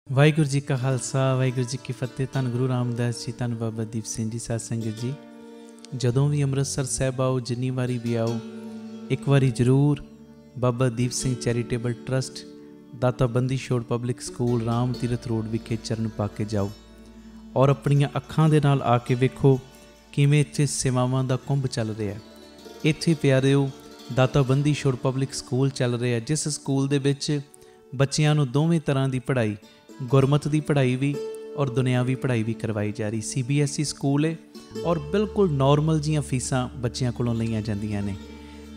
ਵਾਹਿਗੁਰੂ ਜੀ ਕਾ ਖਾਲਸਾ ਵਾਹਿਗੁਰੂ ਜੀ ਕੀ ਫਤਿਹ। ਧੰਨ ਗੁਰੂ ਰਾਮਦਾਸ ਜੀ, ਧੰਨ ਬਾਬਾ ਦੀਪ ਸਿੰਘ ਜੀ। ਸਾਧ ਸੰਗਤ ਜੀ, ਜਦੋਂ ਵੀ ਅੰਮ੍ਰਿਤਸਰ ਸਾਹਿਬ ਆਓ, ਜਿੰਨੀ ਵਾਰੀ ਵੀ ਆਓ, ਇੱਕ ਵਾਰੀ ਜ਼ਰੂਰ ਬਾਬਾ ਦੀਪ ਸਿੰਘ ਚੈਰੀਟੇਬਲ ਟਰਸਟ, ਦਾਤਾ Bandi Chhor public school, Ram Tirath road ਵਿਖੇ ਚਰਨ ਪਾ ਕੇ ਜਾਓ ਔਰ ਆਪਣੀਆਂ ਅੱਖਾਂ ਦੇ ਨਾਲ ਆ ਕੇ ਵੇਖੋ ਕਿਵੇਂ ਇੱਥੇ ਸੇਵਾਵਾਂ ਦਾ ਕੁੰਭ ਚੱਲ ਰਿਹਾ। ਇੱਥੇ ਪਿਆਰਿਓ ਦਾਤਾ ਬੰਦੀ ਛੋੜ ਪਬਲਿਕ ਸਕੂਲ ਚੱਲ ਰਿਹਾ, ਜਿਸ ਸਕੂਲ ਦੇ ਵਿੱਚ ਬੱਚਿਆਂ ਨੂੰ ਦੋਵੇਂ ਤਰ੍ਹਾਂ ਦੀ ਪੜ੍ਹਾਈ, ਗੁਰਮਤ ਦੀ ਪੜ੍ਹਾਈ ਵੀ ਔਰ ਦੁਨਿਆਵੀ ਪੜ੍ਹਾਈ ਵੀ ਕਰਵਾਈ ਜਾ ਰਹੀ। CBSE ਸਕੂਲ ਹੈ ਔਰ ਬਿਲਕੁਲ ਨੋਰਮਲ ਜੀਆਂ ਫੀਸਾਂ ਬੱਚਿਆਂ ਕੋਲੋਂ ਲਈਆਂ ਜਾਂਦੀਆਂ ਨੇ।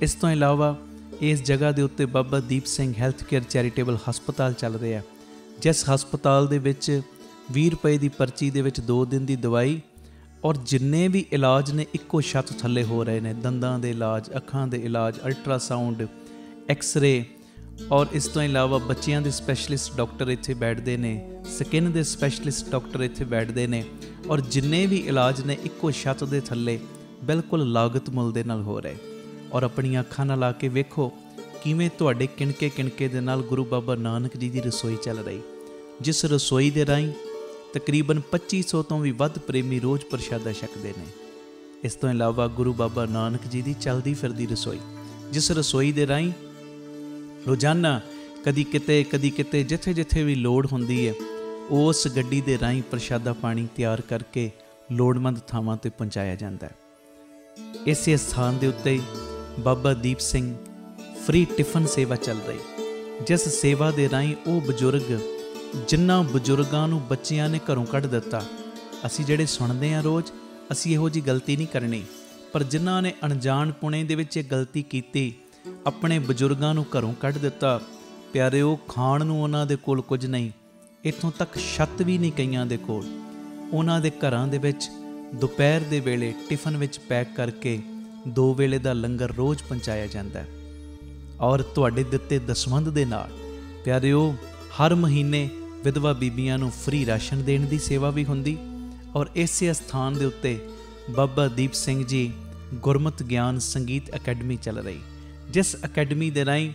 ਇਸ ਤੋਂ ਇਲਾਵਾ ਇਸ ਜਗ੍ਹਾ ਦੇ ਉੱਤੇ Baba Deep Singh health care charitable ਹਸਪਤਾਲ ਚੱਲ ਰਿਹਾ, ਜਿਸ ਹਸਪਤਾਲ ਦੇ ਵਿੱਚ 20 ਰੁਪਏ ਦੀ ਪਰਚੀ ਦੇ ਵਿੱਚ 2 ਦਿਨ ਦੀ ਦਵਾਈ ਔਰ ਜਿੰਨੇ ਵੀ ਇਲਾਜ ਨੇ ਇੱਕੋ ਛੱਤ ਥੱਲੇ ਹੋ ਰਹੇ ਨੇ। ਦੰਦਾਂ ਦੇ ਇਲਾਜ, ਅੱਖਾਂ ਦੇ ਇਲਾਜ, ਅਲਟਰਾਸਾਊਂਡ, ਐਕਸਰੇ ਔਰ ਇਸ ਤੋਂ ਇਲਾਵਾ ਬੱਚਿਆਂ ਦੇ ਸਪੈਸ਼ਲਿਸਟ ਡਾਕਟਰ ਇੱਥੇ ਬੈਠਦੇ ਨੇ, ਸਕਿਨ ਦੇ ਸਪੈਸ਼ਲਿਸਟ ਡਾਕਟਰ ਇੱਥੇ ਬੈਠਦੇ ਨੇ ਔਰ ਜਿੰਨੇ ਵੀ ਇਲਾਜ ਨੇ ਇੱਕੋ ਛੱਤ ਦੇ ਥੱਲੇ ਬਿਲਕੁਲ ਲਾਗਤ ਮੁੱਲ ਦੇ ਨਾਲ ਹੋ ਰਹੇ। ਔਰ ਆਪਣੀਆਂ ਅੱਖਾਂ ਨਾਲ ਆ ਕੇ ਵੇਖੋ ਕਿਵੇਂ ਤੁਹਾਡੇ ਕਿਣਕੇ ਦੇ ਨਾਲ ਗੁਰੂ ਬਾਬਾ ਨਾਨਕ ਜੀ ਦੀ ਰਸੋਈ ਚੱਲ ਰਹੀ, ਜਿਸ ਰਸੋਈ ਦੇ ਰਾਹੀਂ ਤਕਰੀਬਨ 2500 ਤੋਂ ਵੀ ਵੱਧ ਪ੍ਰੇਮੀ ਰੋਜ਼ ਪ੍ਰਸ਼ਾਦਾ ਛਕਦੇ ਨੇ। ਇਸ ਤੋਂ ਇਲਾਵਾ ਗੁਰੂ ਬਾਬਾ ਨਾਨਕ ਜੀ ਦੀ ਚੱਲਦੀ ਫਿਰਦੀ ਰਸੋਈ, ਜਿਸ ਰਸੋਈ ਦੇ ਰਾਹੀਂ ਰੋਜ਼ਾਨਾ ਕਦੀ ਕਿਤੇ ਜਿੱਥੇ ਵੀ ਲੋੜ ਹੁੰਦੀ ਹੈ, ਉਸ ਗੱਡੀ ਦੇ ਰਾਹੀਂ ਪ੍ਰਸ਼ਾਦਾ ਪਾਣੀ ਤਿਆਰ ਕਰਕੇ ਲੋੜਵੰਦ ਥਾਵਾਂ 'ਤੇ ਪਹੁੰਚਾਇਆ ਜਾਂਦਾ ਹੈ। ਇਸੇ ਸਥਾਨ ਦੇ ਉੱਤੇ ਬਾਬਾ ਦੀਪ ਸਿੰਘ ਫ੍ਰੀ ਟਿਫਨ ਸੇਵਾ ਚੱਲ ਰਹੀ, ਜਿਸ ਸੇਵਾ ਦੇ ਰਾਹੀਂ ਉਹ ਬਜ਼ੁਰਗ, ਜਿਨ੍ਹਾਂ ਬਜ਼ੁਰਗਾਂ ਨੂੰ ਬੱਚਿਆਂ ਨੇ ਘਰੋਂ ਕੱਢ ਦਿੱਤਾ, ਅਸੀਂ ਜਿਹੜੇ ਸੁਣਦੇ ਹਾਂ ਰੋਜ਼, ਅਸੀਂ ਇਹੋ ਜਿਹੀ ਗਲਤੀ ਨਹੀਂ ਕਰਨੀ, ਪਰ ਜਿਨ੍ਹਾਂ ਨੇ ਅਣਜਾਣਪੁਣੇ ਦੇ ਵਿੱਚ ਇਹ ਗਲਤੀ ਕੀਤੀ, ਆਪਣੇ ਬਜ਼ੁਰਗਾਂ ਨੂੰ ਘਰੋਂ ਕੱਢ ਦਿੱਤਾ, ਪਿਆਰਿਓ ਖਾਣ ਨੂੰ ਉਹਨਾਂ ਦੇ ਕੋਲ ਕੁਝ ਨਹੀਂ, ਇੱਥੋਂ ਤੱਕ ਛੱਤ ਵੀ ਨਹੀਂ ਕਈਆਂ ਦੇ ਕੋਲ। ਉਹਨਾਂ ਦੇ ਘਰਾਂ ਦੇ ਵਿੱਚ ਦੁਪਹਿਰ ਦੇ ਵੇਲੇ ਟਿਫਨ ਵਿੱਚ ਪੈਕ ਕਰਕੇ 2 ਵੇਲੇ ਦਾ ਲੰਗਰ ਰੋਜ਼ ਪਹੁੰਚਾਇਆ ਜਾਂਦਾ ਹੈ। ਔਰ ਤੁਹਾਡੇ ਦਿੱਤੇ ਦਸਵੰਧ ਦੇ ਨਾਲ ਪਿਆਰਿਓ ਹਰ ਮਹੀਨੇ ਵਿਧਵਾ ਬੀਬੀਆਂ ਨੂੰ ਫ੍ਰੀ ਰਾਸ਼ਨ ਦੇਣ ਦੀ ਸੇਵਾ ਵੀ ਹੁੰਦੀ। ਔਰ ਇਸੇ ਸਥਾਨ ਦੇ ਉੱਤੇ ਬਾਬਾ ਦੀਪ ਸਿੰਘ ਜੀ ਗੁਰਮਤ ਗਿਆਨ ਸੰਗੀਤ ਅਕੈਡਮੀ ਚੱਲ ਰਹੀ, ਜਿਸ ਅਕੈਡਮੀ ਦੇ ਰਾਹੀਂ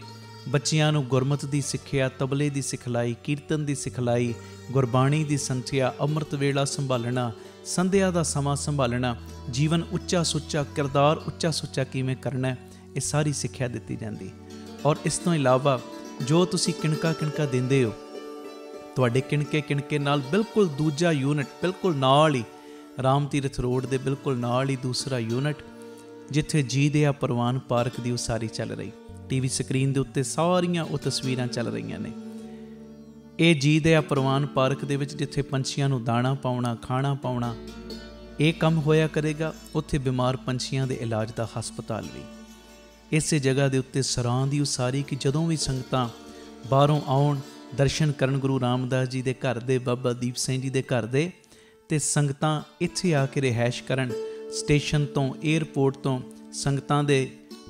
ਬੱਚਿਆਂ ਨੂੰ ਗੁਰਮਤ ਦੀ ਸਿੱਖਿਆ, ਤਬਲੇ ਦੀ ਸਿਖਲਾਈ, ਕੀਰਤਨ ਦੀ ਸਿਖਲਾਈ, ਗੁਰਬਾਣੀ ਦੀ ਸੰਥਿਆ, ਅੰਮ੍ਰਿਤ ਵੇਲਾ ਸੰਭਾਲਣਾ, ਸੰਧਿਆ ਦਾ ਸਮਾਂ ਸੰਭਾਲਣਾ, ਜੀਵਨ ਉੱਚਾ ਸੁੱਚਾ, ਕਿਰਦਾਰ ਉੱਚਾ ਸੁੱਚਾ ਕਿਵੇਂ ਕਰਨਾ, ਇਹ ਸਾਰੀ ਸਿੱਖਿਆ ਦਿੱਤੀ ਜਾਂਦੀ। ਔਰ ਇਸ ਤੋਂ ਇਲਾਵਾ ਜੋ ਤੁਸੀਂ ਕਿਣਕਾ ਦਿੰਦੇ ਹੋ, ਤੁਹਾਡੇ ਕਿਣਕੇ ਨਾਲ ਬਿਲਕੁਲ ਦੂਜਾ ਯੂਨਿਟ, ਬਿਲਕੁਲ ਨਾਲ ਹੀ ਰਾਮ ਤੀਰਥ ਰੋਡ ਦੇ ਬਿਲਕੁਲ ਨਾਲ ਹੀ ਦੂਸਰਾ ਯੂਨਿਟ, ਜਿੱਥੇ ਜੀ ਦਿਆ ਪ੍ਰਵਾਨ ਪਾਰਕ ਦੀ ਉਸਾਰੀ ਚੱਲ ਰਹੀ। TV ਸਕਰੀਨ ਦੇ ਉੱਤੇ ਸਾਰੀਆਂ ਉਹ ਤਸਵੀਰਾਂ ਚੱਲ ਰਹੀਆਂ ਨੇ। ਇਹ ਜੀ ਦਿਆ ਪ੍ਰਵਾਨ ਪਾਰਕ ਦੇ ਵਿੱਚ ਜਿੱਥੇ ਪੰਛੀਆਂ ਨੂੰ ਦਾਣਾ ਪਾਉਣਾ, ਖਾਣਾ ਪਾਉਣਾ, ਇਹ ਕੰਮ ਹੋਇਆ ਕਰੇਗਾ। ਉੱਥੇ ਬਿਮਾਰ ਪੰਛੀਆਂ ਦੇ ਇਲਾਜ ਦਾ ਹਸਪਤਾਲ ਵੀ ਇਸੇ ਜਗ੍ਹਾ ਦੇ ਉੱਤੇ ਸਰਾਂ ਦੀ ਉਸਾਰੀ, ਕਿ ਜਦੋਂ ਵੀ ਸੰਗਤਾਂ ਬਾਹਰੋਂ ਆਉਣ ਦਰਸ਼ਨ ਕਰਨ ਗੁਰੂ ਰਾਮਦਾਸ ਜੀ ਦੇ ਘਰ ਦੇ, ਬਾਬਾ ਦੀਪ ਸਿੰਘ ਜੀ ਦੇ ਘਰ ਦੇ, ਅਤੇ ਸੰਗਤਾਂ ਇੱਥੇ ਆ ਕੇ ਰਿਹਾਇਸ਼ ਕਰਨ। ਸਟੇਸ਼ਨ ਤੋਂ, ਏਅਰਪੋਰਟ ਤੋਂ ਸੰਗਤਾਂ ਦੇ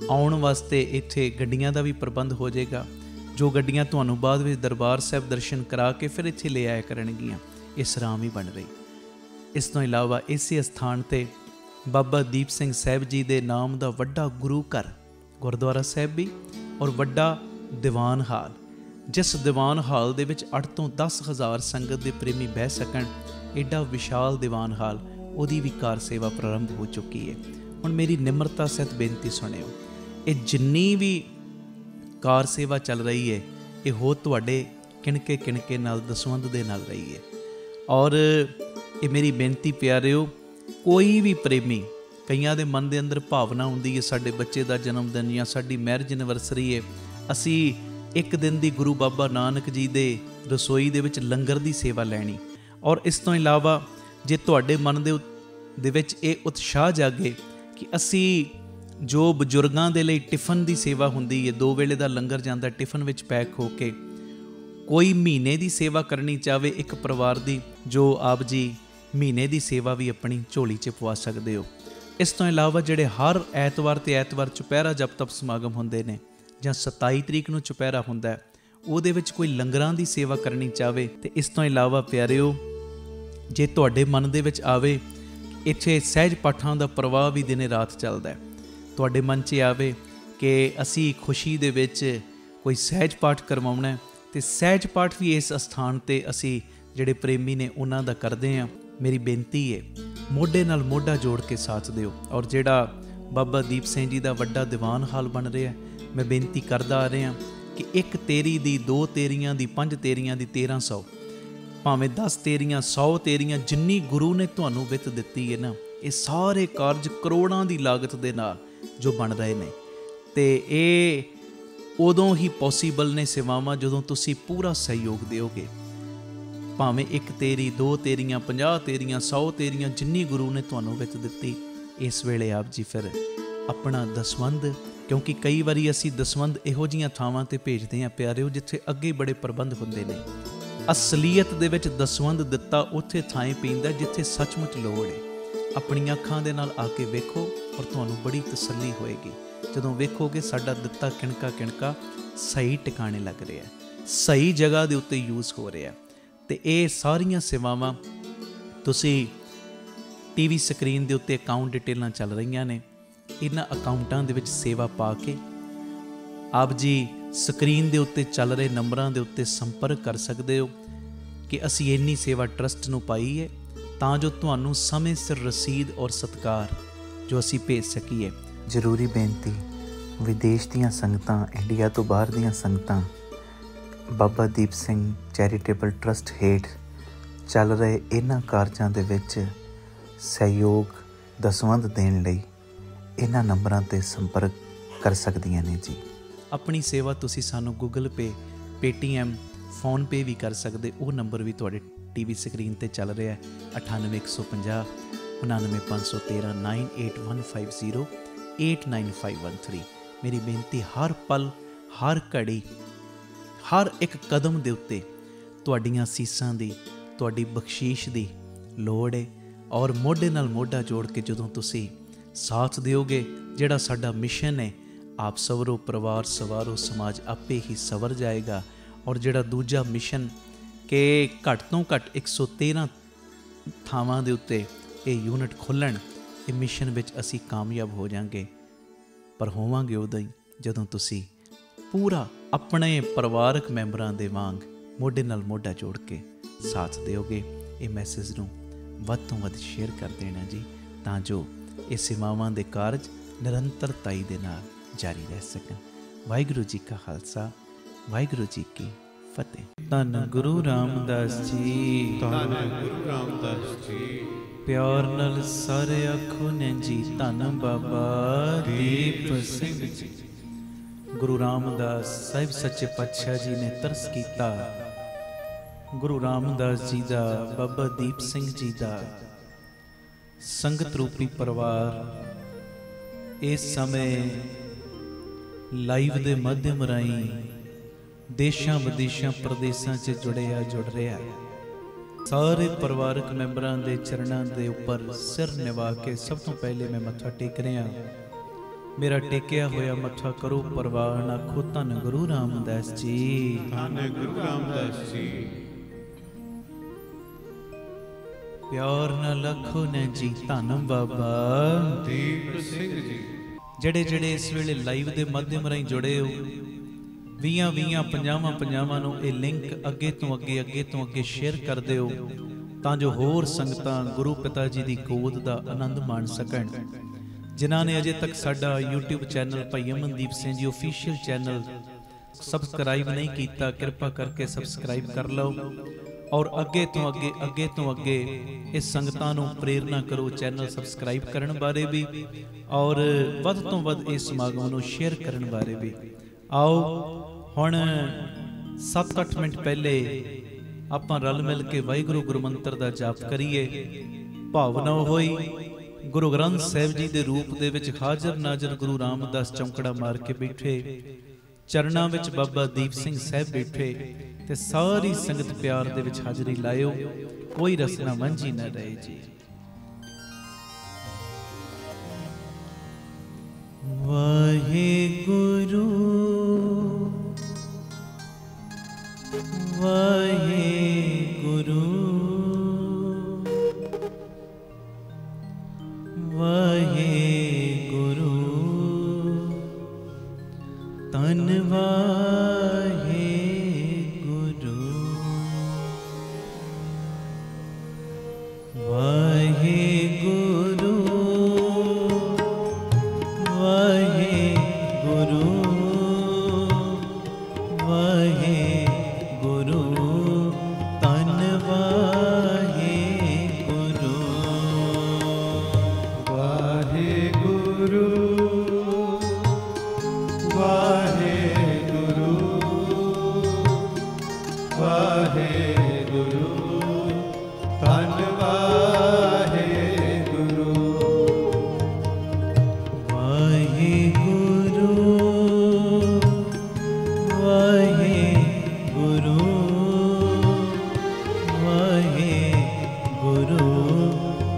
ਆਉਣ ਵਾਸਤੇ ਇੱਥੇ ਗੱਡੀਆਂ ਦਾ ਵੀ ਪ੍ਰਬੰਧ ਹੋ ਜਾਏਗਾ, ਜੋ ਗੱਡੀਆਂ ਤੁਹਾਨੂੰ ਬਾਅਦ ਵਿੱਚ ਦਰਬਾਰ ਸਾਹਿਬ ਦਰਸ਼ਨ ਕਰਾ ਕੇ ਫਿਰ ਇੱਥੇ ਲੈ ਆਇਆ ਕਰਨਗੀਆਂ। ਇਹ ਸਰਾਂ ਵੀ ਬਣ ਰਹੀ। ਇਸ ਤੋਂ ਇਲਾਵਾ ਇਸੇ ਸਥਾਨ 'ਤੇ ਬਾਬਾ ਦੀਪ ਸਿੰਘ ਸਾਹਿਬ ਜੀ ਦੇ ਨਾਮ ਦਾ ਵੱਡਾ ਗੁਰੂ ਘਰ, ਗੁਰਦੁਆਰਾ ਸਾਹਿਬ ਵੀ, ਔਰ ਵੱਡਾ ਦੀਵਾਨ ਹਾਲ, ਜਿਸ ਦੀਵਾਨ ਹਾਲ ਦੇ ਵਿੱਚ 8 ਤੋਂ 10 ਹਜ਼ਾਰ ਸੰਗਤ ਦੇ ਪ੍ਰੇਮੀ ਬਹਿ ਸਕਣ, ਐਡਾ ਵਿਸ਼ਾਲ ਦੀਵਾਨ ਹਾਲ, ਉਹਦੀ ਵੀ ਕਾਰ ਸੇਵਾ ਪ੍ਰਾਰੰਭ ਹੋ ਚੁੱਕੀ ਹੈ। ਹੁਣ ਮੇਰੀ ਨਿਮਰਤਾ ਸਹਿਤ ਬੇਨਤੀ ਸੁਣਿਓ, ਇਹ ਜਿੰਨੀ ਵੀ ਕਾਰ ਸੇਵਾ ਚੱਲ ਰਹੀ ਹੈ, ਇਹ ਹੋ ਤੁਹਾਡੇ ਕਿਣਕੇ ਨਾਲ, ਦਸਵੰਧ ਦੇ ਨਾਲ ਰਹੀ ਹੈ। ਔਰ ਇਹ ਮੇਰੀ ਬੇਨਤੀ ਪਿਆਰਿਓ, ਕੋਈ ਵੀ ਪ੍ਰੇਮੀ, ਕਈਆਂ ਦੇ ਮਨ ਦੇ ਅੰਦਰ ਭਾਵਨਾ ਹੁੰਦੀ ਹੈ, ਸਾਡੇ ਬੱਚੇ ਦਾ ਜਨਮ ਦਿਨ ਜਾਂ ਸਾਡੀ ਮੈਰਿਜ ਐਨਵਰਸਰੀ ਹੈ, ਅਸੀਂ ਇੱਕ ਦਿਨ ਦੀ ਗੁਰੂ ਬਾਬਾ ਨਾਨਕ ਜੀ ਦੇ ਰਸੋਈ ਦੇ ਵਿੱਚ ਲੰਗਰ ਦੀ ਸੇਵਾ ਲੈਣੀ। ਔਰ ਇਸ ਤੋਂ ਇਲਾਵਾ ਜੇ ਤੁਹਾਡੇ ਮਨ ਦੇ ਵਿੱਚ ਇਹ ਉਤਸ਼ਾਹ ਜਾਗੇ ਕਿ ਅਸੀਂ ਜੋ ਬਜ਼ੁਰਗਾਂ ਦੇ ਲਈ ਟਿਫਨ ਦੀ ਸੇਵਾ ਹੁੰਦੀ ਹੈ, 2 ਵੇਲੇ ਦਾ ਲੰਗਰ ਜਾਂਦਾ ਟਿਫਨ ਵਿੱਚ ਪੈਕ ਹੋ ਕੇ, ਕੋਈ ਮਹੀਨੇ ਦੀ ਸੇਵਾ ਕਰਨੀ ਚਾਹਵੇ ਇੱਕ ਪਰਿਵਾਰ ਦੀ, ਜੋ ਆਪ ਜੀ ਮਹੀਨੇ ਦੀ ਸੇਵਾ ਵੀ ਆਪਣੀ ਝੋਲੀ 'ਚ ਪਵਾ ਸਕਦੇ ਹੋ। ਇਸ ਤੋਂ ਇਲਾਵਾ ਜਿਹੜੇ ਹਰ ਐਤਵਾਰ ਚੁਪਹਿਰਾ ਜਪ ਤਪ ਸਮਾਗਮ ਹੁੰਦੇ ਨੇ, ਜਾਂ 27 ਤਰੀਕ ਨੂੰ ਚੁਪਹਿਰਾ ਹੁੰਦਾ, ਉਹਦੇ ਵਿੱਚ ਕੋਈ ਲੰਗਰਾਂ ਦੀ ਸੇਵਾ ਕਰਨੀ ਚਾਹਵੇ। ਅਤੇ ਇਸ ਤੋਂ ਇਲਾਵਾ ਪਿਆਰਿਓ, ਜੇ ਤੁਹਾਡੇ ਮਨ ਦੇ ਵਿੱਚ ਆਵੇ ਇੱਥੇ ਸਹਿਜ ਪਾਠਾਂ ਦਾ ਪ੍ਰਵਾਹ ਵੀ ਦਿਨੇ ਰਾਤ ਚੱਲਦਾ, ਤੁਹਾਡੇ ਮਨ 'ਚ ਆਵੇ ਕਿ ਅਸੀਂ ਖੁਸ਼ੀ ਦੇ ਵਿੱਚ ਕੋਈ ਸਹਿਜ ਪਾਠ ਕਰਵਾਉਣਾ, ਤੇ ਸਹਿਜ ਪਾਠ ਵੀ ਇਸ ਅਸਥਾਨ ਤੇ ਅਸੀਂ ਜਿਹੜੇ ਪ੍ਰੇਮੀ ਨੇ ਉਹਨਾਂ ਦਾ ਕਰਦੇ ਹਾਂ। ਮੇਰੀ ਬੇਨਤੀ ਹੈ ਮੋਢੇ ਨਾਲ ਮੋਢਾ ਜੋੜ ਕੇ ਸਾਥ ਦਿਓ। ਔਰ ਜਿਹੜਾ ਬਾਬਾ ਦੀਪ ਸਿੰਘ ਜੀ ਦਾ ਵੱਡਾ ਦੀਵਾਨ ਹਾਲ ਬਣ ਰਿਹਾ, ਮੈਂ ਬੇਨਤੀ ਕਰਦਾ ਆ ਰਿਹਾ ਕਿ 1 ਤੇਰੀ ਦੀ, 2 ਤੇਰੀਆਂ ਦੀ, 5 ਤੇਰੀਆਂ ਦੀ, 1300 ਭਾਵੇਂ 10 ਤੇਰੀਆਂ, 100 ਤੇਰੀਆਂ, ਜਿੰਨੀ ਗੁਰੂ ਨੇ ਤੁਹਾਨੂੰ ਵਿੱਤ ਦਿੱਤੀ ਹੈ ਨਾ, ਇਹ ਸਾਰੇ ਕਾਰਜ ਕਰੋੜਾਂ ਦੀ ਲਾਗਤ ਦੇ ਨਾਲ ਜੋ ਬਣ ਰਹੇ ਨੇ। ਤੇ ਇਹ ਉਦੋਂ ਹੀ ਪੋਸੀਬਲ ਨੇ ਸੇਵਾਵਾਂ ਜਦੋਂ ਤੁਸੀਂ ਪੂਰਾ ਸਹਿਯੋਗ ਦਿਓਗੇ। ਭਾਵੇਂ 1 ਤੇਰੀ, 2 ਤੇਰੀਆਂ, 50 ਤੇਰੀਆਂ, 100 ਤੇਰੀਆਂ, ਜਿੰਨੀ ਗੁਰੂ ਨੇ ਤੁਹਾਨੂੰ ਵਿੱਤ ਦਿੱਤੀ, ਇਸ ਵੇਲੇ ਆਪ ਜੀ ਫਿਰ ਆਪਣਾ ਦਸਵੰਧ, ਕਿਉਂਕਿ ਕਈ ਵਾਰੀ ਅਸੀਂ ਦਸਵੰਧ ਇਹੋ ਜਿਹੀਆਂ ਥਾਵਾਂ ਤੇ ਭੇਜਦੇ ਹਾਂ ਪਿਆਰਿਓ ਜਿੱਥੇ ਅੱਗੇ ਬੜੇ ਪ੍ਰਬੰਧ ਹੁੰਦੇ ਨੇ। ਅਸਲੀਅਤ ਦੇ ਵਿੱਚ ਦਸਵੰਧ ਦਿੱਤਾ ਉੱਥੇ ਥਾਂ ਪੈਂਦਾ ਜਿੱਥੇ ਸੱਚਮੁੱਚ ਲੋੜ ਹੈ। ਆਪਣੀਆਂ ਅੱਖਾਂ ਦੇ ਨਾਲ ਆ ਕੇ ਵੇਖੋ ਔਰ ਤੁਹਾਨੂੰ ਬੜੀ ਤਸੱਲੀ ਹੋਏਗੀ ਜਦੋਂ ਵੇਖੋਗੇ ਸਾਡਾ ਦਿੱਤਾ ਕਿਣਕਾ ਕਿਣਕਾ ਸਹੀ ਟਿਕਾਣੇ ਲੱਗ ਰਿਹਾ, ਸਹੀ ਜਗ੍ਹਾ ਦੇ ਉੱਤੇ ਯੂਜ਼ ਹੋ ਰਿਹਾ। ਤੇ ਇਹ ਸਾਰੀਆਂ ਸੇਵਾਵਾਂ ਤੁਸੀਂ ਟੀਵੀ ਸਕਰੀਨ ਦੇ ਉੱਤੇ ਅਕਾਊਂਟ ਡਿਟੇਲਾਂ ਚੱਲ ਰਹੀਆਂ ਨੇ, ਇਹਨਾਂ ਅਕਾਊਂਟਾਂ ਦੇ ਵਿੱਚ ਸੇਵਾ ਪਾ ਕੇ ਆਪ ਜੀ ਸਕਰੀਨ ਦੇ ਉੱਤੇ ਚੱਲ ਰਹੇ ਨੰਬਰਾਂ ਦੇ ਉੱਤੇ ਸੰਪਰਕ ਕਰ ਸਕਦੇ ਹੋ ਕਿ ਅਸੀਂ ਇੰਨੀ ਸੇਵਾ ਟਰਸਟ ਨੂੰ ਪਾਈ ਹੈ ਤਾਂ ਜੋ ਤੁਹਾਨੂੰ ਸਮੇਂ ਸਿਰ ਰਸੀਦ ਔਰ ਸਤਿਕਾਰ ਜੋ ਅਸੀਂ ਭੇਜ ਸਕੀਏ। ਜ਼ਰੂਰੀ ਬੇਨਤੀ, ਵਿਦੇਸ਼ ਦੀਆਂ ਸੰਗਤਾਂ, ਇੰਡੀਆ ਤੋਂ ਬਾਹਰ ਦੀਆਂ ਸੰਗਤਾਂ ਬਾਬਾ ਦੀਪ ਸਿੰਘ ਚੈਰੀਟੇਬਲ ਟਰਸਟ ਹੇਠ ਚੱਲ ਰਹੇ ਇਹਨਾਂ ਕਾਰਜਾਂ ਦੇ ਵਿੱਚ ਸਹਿਯੋਗ ਦਸਵੰਧ ਦੇਣ ਲਈ ਇਹਨਾਂ ਨੰਬਰਾਂ 'ਤੇ ਸੰਪਰਕ ਕਰ ਸਕਦੀਆਂ ਨੇ ਜੀ। ਆਪਣੀ ਸੇਵਾ ਤੁਸੀਂ ਸਾਨੂੰ ਗੂਗਲ ਪੇ, ਪੇਟੀਐਮ, ਫੋਨਪੇ ਵੀ ਕਰ ਸਕਦੇ। ਉਹ ਨੰਬਰ ਵੀ ਤੁਹਾਡੇ ਟੀਵੀ ਸਕਰੀਨ 'ਤੇ ਚੱਲ ਰਿਹਾ ਹੈ, 98 150 99 513 98150 89513। ਮੇਰੀ ਬੇਨਤੀ, ਹਰ ਪਲ, ਹਰ ਘੜੀ, ਹਰ ਇੱਕ ਕਦਮ ਦੇ ਉੱਤੇ ਤੁਹਾਡੀਆਂ ਸੀਸਾਂ ਦੀ, ਤੁਹਾਡੀ ਬਖਸ਼ੀਸ਼ ਦੀ ਲੋੜ ਹੈ। ਔਰ ਮੋਢੇ ਨਾਲ ਮੋਢਾ ਜੋੜ ਕੇ ਜਦੋਂ ਤੁਸੀਂ ਸਾਥ ਦਿਓਗੇ, ਜਿਹੜਾ ਸਾਡਾ ਮਿਸ਼ਨ ਹੈ, ਆਪ ਸਵਰੋ, ਪਰਿਵਾਰ ਸਵਾਰੋ, ਸਮਾਜ ਆਪੇ ਹੀ ਸਵਰ ਜਾਏਗਾ। ਔਰ ਜਿਹੜਾ ਦੂਜਾ ਮਿਸ਼ਨ ਕਿ ਘੱਟ ਤੋਂ ਘੱਟ 113 ਥਾਵਾਂ ਦੇ ਉੱਤੇ ਇਹ ਯੂਨਿਟ ਖੋਲ੍ਹਣ, ਇਹ ਮਿਸ਼ਨ ਵਿੱਚ ਅਸੀਂ ਕਾਮਯਾਬ ਹੋ ਜਾਵਾਂਗੇ। ਪਰ ਹੋਵਾਂਗੇ ਉਦੋਂ ਹੀ ਜਦੋਂ ਤੁਸੀਂ ਪੂਰਾ ਆਪਣੇ ਪਰਿਵਾਰਕ ਮੈਂਬਰਾਂ ਦੇ ਵਾਂਗ ਮੋਢੇ ਨਾਲ ਮੋਢਾ ਜੋੜ ਕੇ ਸਾਥ ਦਿਓਗੇ। ਇਹ ਮੈਸੇਜ ਨੂੰ ਵੱਧ ਤੋਂ ਵੱਧ ਸ਼ੇਅਰ ਕਰ ਦੇਣਾ ਜੀ, ਤਾਂ ਜੋ ਇਹ ਸੇਵਾਵਾਂ ਦੇ ਕਾਰਜ ਨਿਰੰਤਰਤਾਈ ਦੇ ਨਾਲ ਜਾਰੀ ਰਹਿ ਸਕਣ। ਵਾਹਿਗੁਰੂ ਜੀ ਕਾ ਖਾਲਸਾ, ਵਾਹਿਗੁਰੂ ਜੀ ਕੀ ਫਤਿਹ। ਧੰਨ ਗੁਰੂ ਰਾਮਦਾਸ ਜੀ, ਧੰਨ ਗੁਰੂ ਰਾਮਦਾਸ ਜੀ। ਪਿਆਰ ਨਾਲ ਸਾਰੇ ਆਖੋ ਨੇ ਜੀ, ਧੰਨ ਬਾਬਾ ਦੀਪ ਸਿੰਘ ਜੀ। ਗੁਰੂ ਰਾਮਦਾਸ ਸਾਹਿਬ ਸੱਚੇ ਪਾਤਸ਼ਾਹ ਜੀ ਨੇ ਤਰਸ ਕੀਤਾ। ਗੁਰੂ ਰਾਮਦਾਸ ਜੀ ਦਾ, ਬਾਬਾ ਦੀਪ ਸਿੰਘ ਜੀ ਦਾ ਸੰਗਤ ਰੂਪੀ ਪਰਿਵਾਰ ਇਸ ਸਮੇਂ ਲਾਈਵ ਦੇ ਮਾਧਿਅਮ ਰਾਹੀਂ ਦੇਸ਼ਾਂ ਵਿਦੇਸ਼ਾਂ ਪ੍ਰਦੇਸ਼ਾਂ 'ਚ ਜੁੜ ਰਿਹਾ। ਸਾਰੇ ਪਰਿਵਾਰਕ ਮੈਂਬਰਾਂ ਦੇ ਚਰਨਾਂ ਦੇ ਉੱਪਰ ਸਿਰ ਨਿਵਾ ਕੇ ਸਭ ਤੋਂ ਪਹਿਲੇ ਮੈਂ ਮੱਥਾ ਟੇਕ ਰਿਹਾ। ਮੇਰਾ ਟੇਕਿਆ ਹੋਇਆ ਮੱਥਾ ਕਰੋ ਪ੍ਰਵਾਨ, ਆਖੋ ਧੰਨ ਗੁਰੂ ਰਾਮਦਾਸ ਜੀ, ਧੰਨ ਗੁਰੂ ਰਾਮਦਾਸ ਜੀ। ਪਿਆਰ ਨਾਲ ਆਖੋ ਨੇ ਜੀ, ਧੰਨ ਬਾਬਾ ਦੀਪ ਸਿੰਘ ਜੀ। ਜਿਹੜੇ ਇਸ ਵੇਲੇ ਲਾਈਵ ਦੇ ਮਾਧਿਅਮ ਰਾਹੀਂ ਜੁੜੇ ਹੋ, 20 50 ਨੂੰ ਇਹ ਲਿੰਕ ਅੱਗੇ ਤੋਂ ਅੱਗੇ ਸ਼ੇਅਰ ਕਰ ਦਿਓ, ਤਾਂ ਜੋ ਹੋਰ ਸੰਗਤਾਂ ਗੁਰੂ ਪਿਤਾ ਜੀ ਦੀ ਗੋਦ ਦਾ ਆਨੰਦ ਮਾਣ ਸਕਣ। ਜਿਨ੍ਹਾਂ ਨੇ ਅਜੇ ਤੱਕ ਸਾਡਾ YouTube ਚੈਨਲ ਭਾਈ Amandeep Singh ji official channel subscribe ਨਹੀਂ ਕੀਤਾ, ਕਿਰਪਾ ਕਰਕੇ ਸਬਸਕ੍ਰਾਈਬ ਕਰ ਲਓ। ਔਰ ਅੱਗੇ ਤੋਂ ਅੱਗੇ ਇਸ ਸੰਗਤਾਂ ਨੂੰ ਪ੍ਰੇਰਨਾ ਕਰੋ ਚੈਨਲ ਸਬਸਕ੍ਰਾਈਬ ਕਰਨ ਬਾਰੇ ਵੀ, ਔਰ ਵੱਧ ਤੋਂ ਵੱਧ ਇਸ ਸਮਾਗਮ ਨੂੰ ਸ਼ੇਅਰ ਕਰਨ ਬਾਰੇ ਵੀ। ਆਓ ਹੁਣ 7-8 ਮਿੰਟ ਪਹਿਲੇ ਆਪਾਂ ਰਲ ਮਿਲ ਕੇ ਵਾਹਿਗੁਰੂ ਗੁਰਮੰਤਰ ਦਾ ਜਾਪ ਕਰੀਏ। ਭਾਵਨਾ ਹੋਈ ਗੁਰੂ ਗ੍ਰੰਥ ਸਾਹਿਬ ਜੀ ਦੇ ਰੂਪ ਦੇ ਵਿੱਚ ਹਾਜ਼ਰ ਨਾਜ਼ਰ ਗੁਰੂ ਰਾਮਦਾਸ ਚੌਂਕੜਾ ਮਾਰ ਕੇ ਬੈਠੇ, ਚਰਨਾਂ ਵਿੱਚ ਬਾਬਾ ਦੀਪ ਸਿੰਘ ਸਾਹਿਬ ਬੈਠੇ, ਤੇ ਸਾਰੀ ਸੰਗਤ ਪਿਆਰ ਦੇ ਵਿੱਚ ਹਾਜ਼ਰੀ ਲਾਇਓ, ਕੋਈ ਰਸਨਾ ਵਾਂਝੀ ਨਾ ਰਹੇ ਜੀ। ਵਾਹਿਗੁਰੂ ਵਾਹਿਗੁਰੂ ਵਾਹਿਗੁਰੂ, ਧੰਨ ਵਾਹਿਗੁਰੂ। वाहे गुरु वाहे गुरु वाहे गुरु तन वाहे गुरु वाहे गुरु वाहे गुरु वाहे गुरु तन वाहे गुरु वाहे गुरु वाहे गुरु वाहे गुरु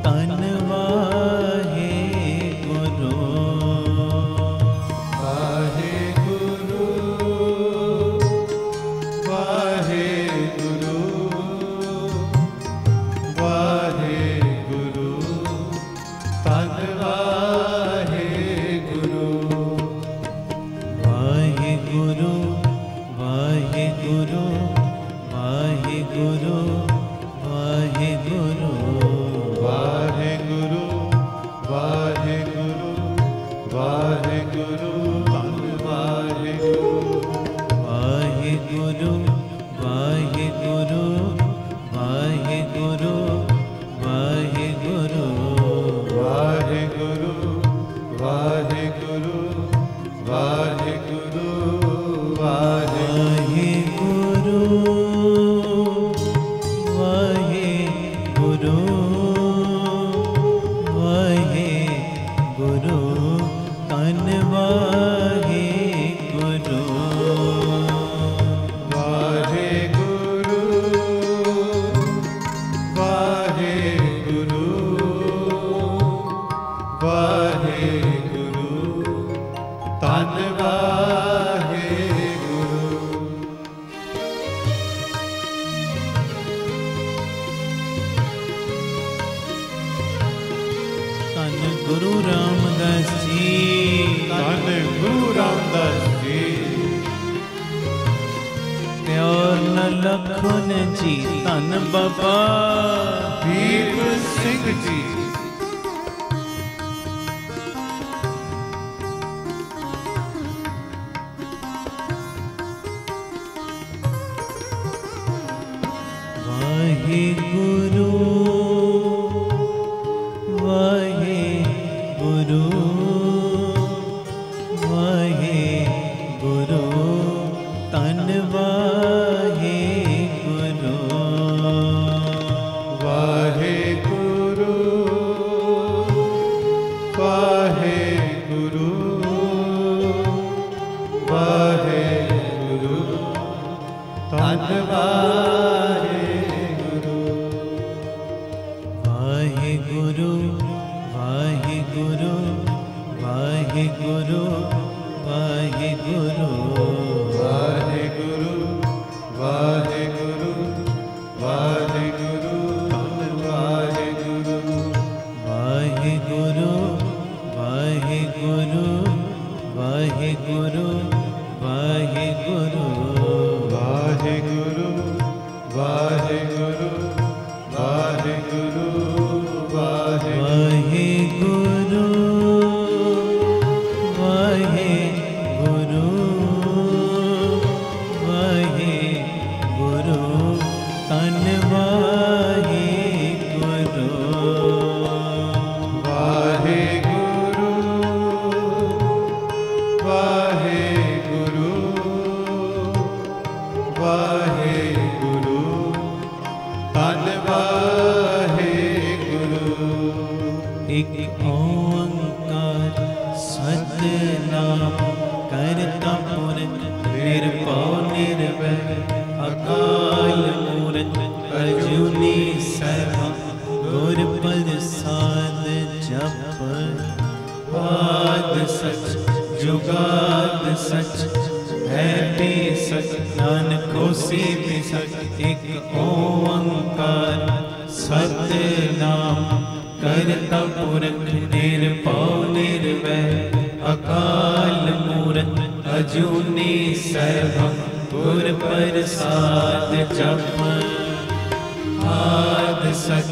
तन वाहे गुरु वाहे गुरु वाहे गुरु वाहे गुरु तन वाहे गुरु वाहे गुरु वाहे गुरु वाहे गुरु वाहे गुरु वाहे गुरु वाहे गुरु वाहे गुरु तन वाहे गुरु वाहे गुरु वाहे गुरु वाहे गुरु वाहे गुरु वाहे गुरु वाहे गुरु वाहे गुरु वाहे वाहे गुरु वाहे गुरु तन वाहे गुरु वाहे गुरु वाहे गुरु वाहे गुरु तन वाहे गुरु तन गुरु रामदास जी धन गुरु रामदास जी प्यार न लखन जी तन बाबा दीप सिंह जी वाहे गुरु वाहे गुरु वाहे गुरु तन वाहे गुरु वाहे गुरु वाहे गुरु वाहे गुरु तन वाहे गुरु वाहे गुरु वाहे गुरु वाहे गुरु वाहे गुरु वाहे गुरु वाहे गुरु वाहे गुरु तन वाहे गुरु वाहे गुरु वाहे गुरु वाहे गुरु वाहे गुरु वाहे गुरु वाहे गुरु वाहे गुरु वाहे वाहे गुरु वाहे गुरु वाहे गुरु तन वाहे गुरु वाहे गुरु वाहे गुरु वाहे गुरु तन वाहे गुरु एक ओंकार सतनाम करता पुरख निर्भव निर्वैर अकाल मूरत अजूनी सरहा गुर प्रसाद जप आद सच जुगाद सच है भी सच नानक होसी भी सच एक ओंकार सतनाम करता पुरख निर्भव निर्वैर अकाल मूरत अजूनी सरभम गुर प्रसाद जप आद सच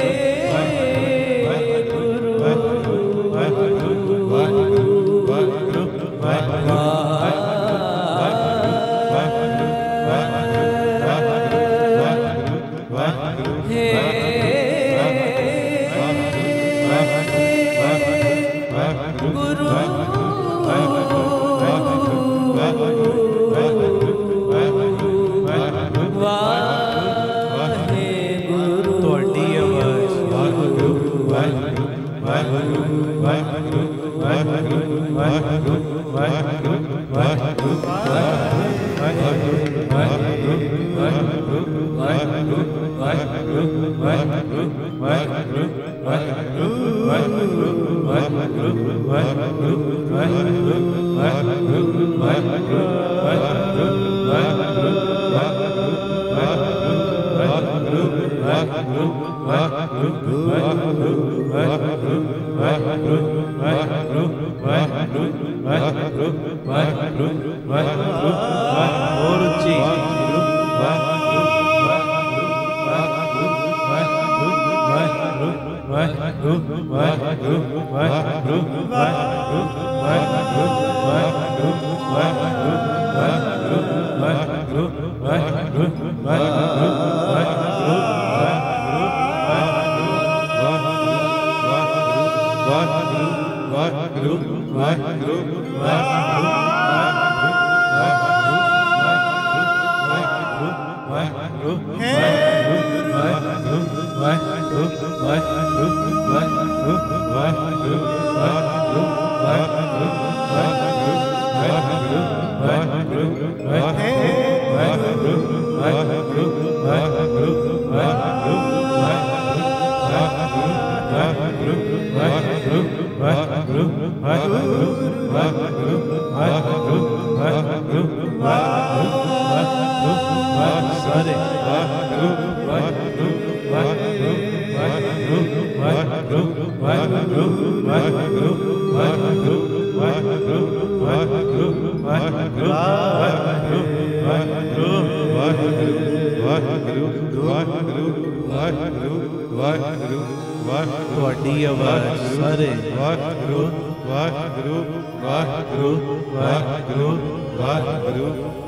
ਤੁਹਾਡੀ ਆਵਾਜ਼ ਸਾਰੇ ਵਾਹਿਗੁਰੂ ਵਾਹਿਗੁਰੂ ਵਾਹਿਗੁਰੂ ਵਾਹਿਗੁਰੂ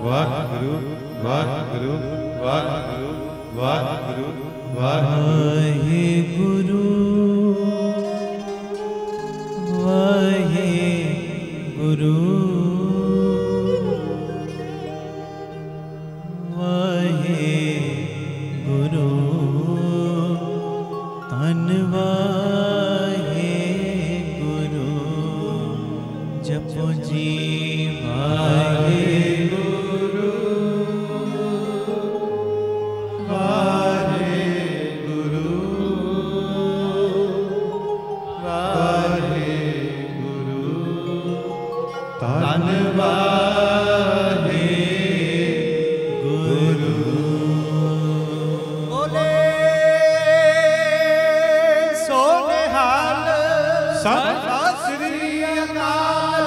ਵਾਹਿਗੁਰੂ ਵਾਹਿਗੁਰੂ ਵਾਹਿਗੁਰੂ ਵਾਹਿਗੁਰੂ ਵਾਹਿਗੁਰੂ ਵਾਹਿਗੁਰੂ ਵਾਹਿਗੁਰੂ ਵਾਹਿਗੁਰੂ ਵਾਹਿਗੁਰੂ ਜਪੋ ਜੀ ਵਾਹਿਗੁਰੂ ਵਾਹਿਗੁਰੂ ਵਾਹਿਗੁਰੂ ਧੰਨ ਵਾਹਿਗੁਰੂ ਬੋਲੇ ਸੋ ਨਿਹਾਲ ਸਤਿ ਸ੍ਰੀ ਅਕਾਲ।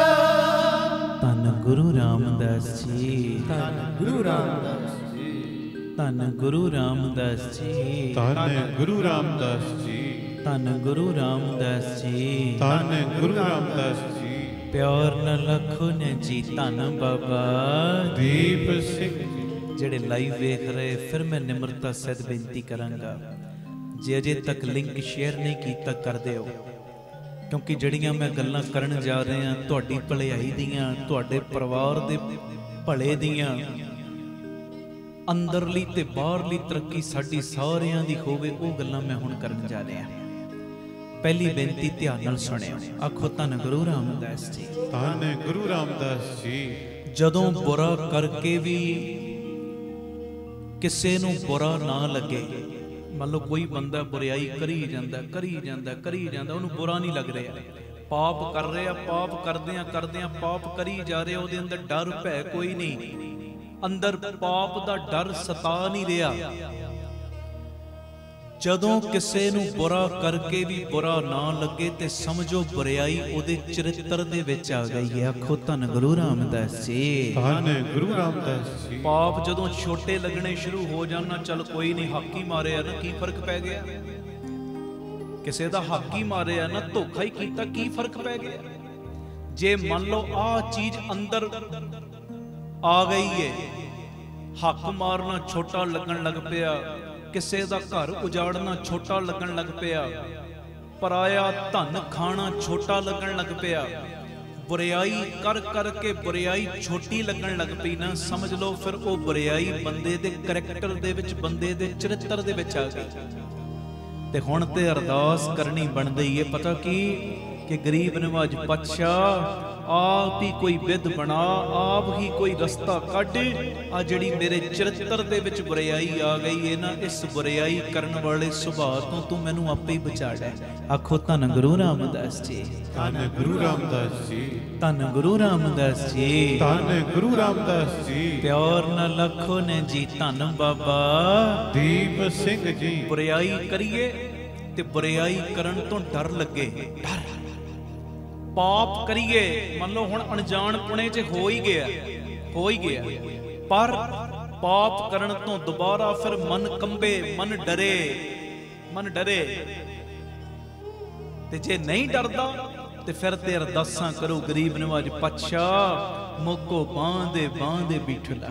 ਧੰਨ ਗੁਰੂ ਰਾਮਦਾਸ ਜੀ, ਧੰਨ ਗੁਰੂ ਰਾਮਦਾਸ ਜੀ, ਧੰਨ ਗੁਰੂ ਰਾਮਦਾਸ ਜੀ, ਧੰਨ ਗੁਰੂ ਰਾਮਦਾਸ ਜੀ, ਧੰਨ ਗੁਰੂ ਰਾਮਦਾਸ ਜੀ, ਧੰਨ ਗੁਰੂ ਰਾਮਦਾਸ ਜੀ। ਪਿਆਰ ਨ ਲਖੋ ਨੇ ਜੀ ਧੰਨ ਬਾਬਾ ਦੀਪ ਸਿੰਘ ਜੀ, ਜਿਹੜੇ ਲਾਈਵ ਵੇਖ ਰਹੇ, ਫਿਰ ਮੈਂ ਨਿਮਰਤਾ ਸਹਿਤ ਬੇਨਤੀ ਕਰਾਂਗਾ, ਜੇ ਅਜੇ ਤੱਕ ਲਿੰਕ ਸ਼ੇਅਰ ਨਹੀਂ ਕੀਤਾ ਕਰ ਦਿਓ, ਕਿਉਂਕਿ ਜਿਹੜੀਆਂ ਮੈਂ ਗੱਲਾਂ ਕਰਨ ਜਾ ਰਿਹਾ ਤੁਹਾਡੀ ਭਲਾਈ ਦੀਆਂ, ਤੁਹਾਡੇ ਪਰਿਵਾਰ ਦੇ ਭਲੇ ਦੀਆਂ, ਅੰਦਰਲੀ ਤੇ ਬਾਹਰਲੀ ਤਰੱਕੀ ਸਾਡੀ ਸਾਰਿਆਂ ਦੀ ਹੋਵੇ, ਉਹ ਗੱਲਾਂ ਮੈਂ ਹੁਣ ਕਰਨ ਜਾ ਰਿਹਾ। ਪਹਿਲੀ ਬੇਨਤੀ ਧਿਆਨ ਨਾਲ ਸੁਣਿਓ, ਆਖੋ ਧੰਨ ਗੁਰੂ ਰਾਮਦਾਸ ਜੀ। ਧੰਨ ਗੁਰੂ ਰਾਮਦਾਸ ਜੀ। ਜਦੋਂ ਬੁਰਾ ਕਰਕੇ ਵੀ ਕਿਸੇ ਨੂੰ ਬੁਰਾ ਨਾ ਲੱਗੇ, ਮੰਨ ਲਓ ਕੋਈ ਬੰਦਾ ਬੁਰਾਈ ਕਰੀ ਜਾਂਦਾ, ਉਹਨੂੰ ਬੁਰਾ ਨਹੀਂ ਲੱਗ ਰਿਹਾ, ਪਾਪ ਕਰ ਰਿਹਾ, ਪਾਪ ਕਰਦਿਆਂ ਪਾਪ ਕਰੀ ਜਾ ਰਿਹਾ, ਉਹਦੇ ਅੰਦਰ ਡਰ ਭੈ ਕੋਈ ਨਹੀਂ, ਅੰਦਰ ਪਾਪ ਦਾ ਡਰ ਸਤਾ ਨਹੀਂ ਰਿਹਾ। ਜਦੋਂ ਕਿਸੇ ਨੂੰ ਬੁਰਾ ਕਰਕੇ ਵੀ ਬੁਰਾ ਨਾ ਲੱਗੇ ਤੇ ਸਮਝੋ ਬੁਰਾਈ ਉਹਦੇ ਚਰਿੱਤਰ ਦੇ ਵਿੱਚ ਆ ਗਈ ਹੈ। ਆਖੋ ਧੰਨ ਗੁਰੂ ਰਾਮਦਾਸ ਜੀ। ਧੰਨ ਗੁਰੂ ਰਾਮਦਾਸ ਜੀ। ਪਾਪ ਜਦੋਂ ਛੋਟੇ ਲੱਗਣੇ ਸ਼ੁਰੂ ਹੋ ਜਾਣਾ, ਚੱਲ ਕੋਈ ਨਹੀਂ, ਹੱਕ ਹੀ ਮਾਰਿਆ ਨਾ, ਕੀ ਫਰਕ ਪੈ ਗਿਆ? ਕਿਸੇ ਦਾ ਹੱਕ ਹੀ ਮਾਰਿਆ ਨਾ, ਧੋਖਾ ਹੀ ਕੀਤਾ, ਕੀ ਫਰਕ ਪੈ ਗਿਆ? ਜੇ ਮੰਨ ਲਓ ਆਹ ਚੀਜ਼ ਅੰਦਰ ਆ ਗਈ ਹੈ, ਹੱਕ ਮਾਰਨਾ ਛੋਟਾ ਲੱਗਣ ਲੱਗ ਪਿਆ, ਕਿਸੇ ਦਾ ਘਰ ਉਜਾੜਨਾ ਛੋਟਾ ਲੱਗਣ ਲੱਗ ਪਿਆ, ਪਰਾਇਆ ਧਨ ਖਾਣਾ ਛੋਟਾ ਲੱਗਣ ਲੱਗ ਪਿਆ, ਬੁਰਾਈ ਕਰ ਕਰਕੇ ਬੁਰਾਈ ਛੋਟੀ ਲੱਗਣ ਲੱਗ ਪਈ ਨਾ, ਸਮਝ ਲਓ ਫਿਰ ਉਹ ਬੁਰਾਈ ਬੰਦੇ ਦੇ ਕਰੈਕਟਰ ਦੇ ਵਿੱਚ, ਬੰਦੇ ਦੇ ਚਰਿੱਤਰ ਦੇ ਵਿੱਚ ਆ ਗਈ। ਤੇ ਹੁਣ ਤੇ ਅਰਦਾਸ ਕਰਨੀ ਬਣਦੀ ਏ, ਪਤਾ ਕੀ, ਕਿ ਗਰੀਬ ਨਿਵਾਜ ਪਾਤਸ਼ਾਹ ਆਪ ਹੀ ਕੋਈ ਵਿਧ ਬਣਾ, ਆਪ ਹੀ ਕੋਈ ਰਸਤਾ ਕੱਢ। ਆ ਜਿਹੜੀ ਮੇਰੇ ਚਰਿੱਤਰ ਦੇ ਵਿੱਚ ਬੁਰਾਈ ਆ ਗਈ ਹੈ ਨਾ, ਇਸ ਬੁਰਾਈ ਕਰਨ ਵਾਲੇ ਸੁਭਾਅ ਤੋਂ ਤੂੰ ਮੈਨੂੰ ਆਪੇ ਹੀ ਬਚਾ ਲੈ। ਆਖੋ ਧੰਨ ਗੁਰੂ ਰਾਮਦਾਸ ਜੀ, ਧੰਨ ਗੁਰੂ ਰਾਮਦਾਸ ਜੀ, ਧੰਨ ਗੁਰੂ ਰਾਮਦਾਸ ਜੀ, ਧੰਨ ਗੁਰੂ ਰਾਮਦਾਸ ਜੀ। ਪਿਆਰ ਨਾਲ ਲੱਖੋ ਨੇ ਜੀ ਧੰਨ ਬਾਬਾ ਦੀਪ ਸਿੰਘ ਜੀ। ਬੁਰਾਈ ਕਰੀਏ ਤੇ ਬੁਰਾਈ ਕਰਨ ਤੋਂ ਡਰ ਲੱਗੇ, ਡਰ। ਪਾਪ ਕਰੀਏ, ਮੰਨ ਲਓ ਹੁਣ ਅਣਜਾਣ ਪੁਣੇ 'ਚ ਹੋ ਹੀ ਗਿਆ, ਪਰ ਪਾਪ ਕਰਨ ਤੋਂ ਦੁਬਾਰਾ ਫਿਰ ਮਨ ਕੰਬੇ, ਮਨ ਡਰੇ। ਤੇ ਜੇ ਨਹੀਂ ਡਰਦਾ ਤੇ ਫਿਰ ਤੇ ਅਰਦਾਸਾਂ ਕਰੋ ਗਰੀਬ ਨਿਵਾਜ ਪਾਤਸ਼ਾਹ ਮੋਕੋ ਬਾਂਹ ਦੇ ਬਿਠਲਾ,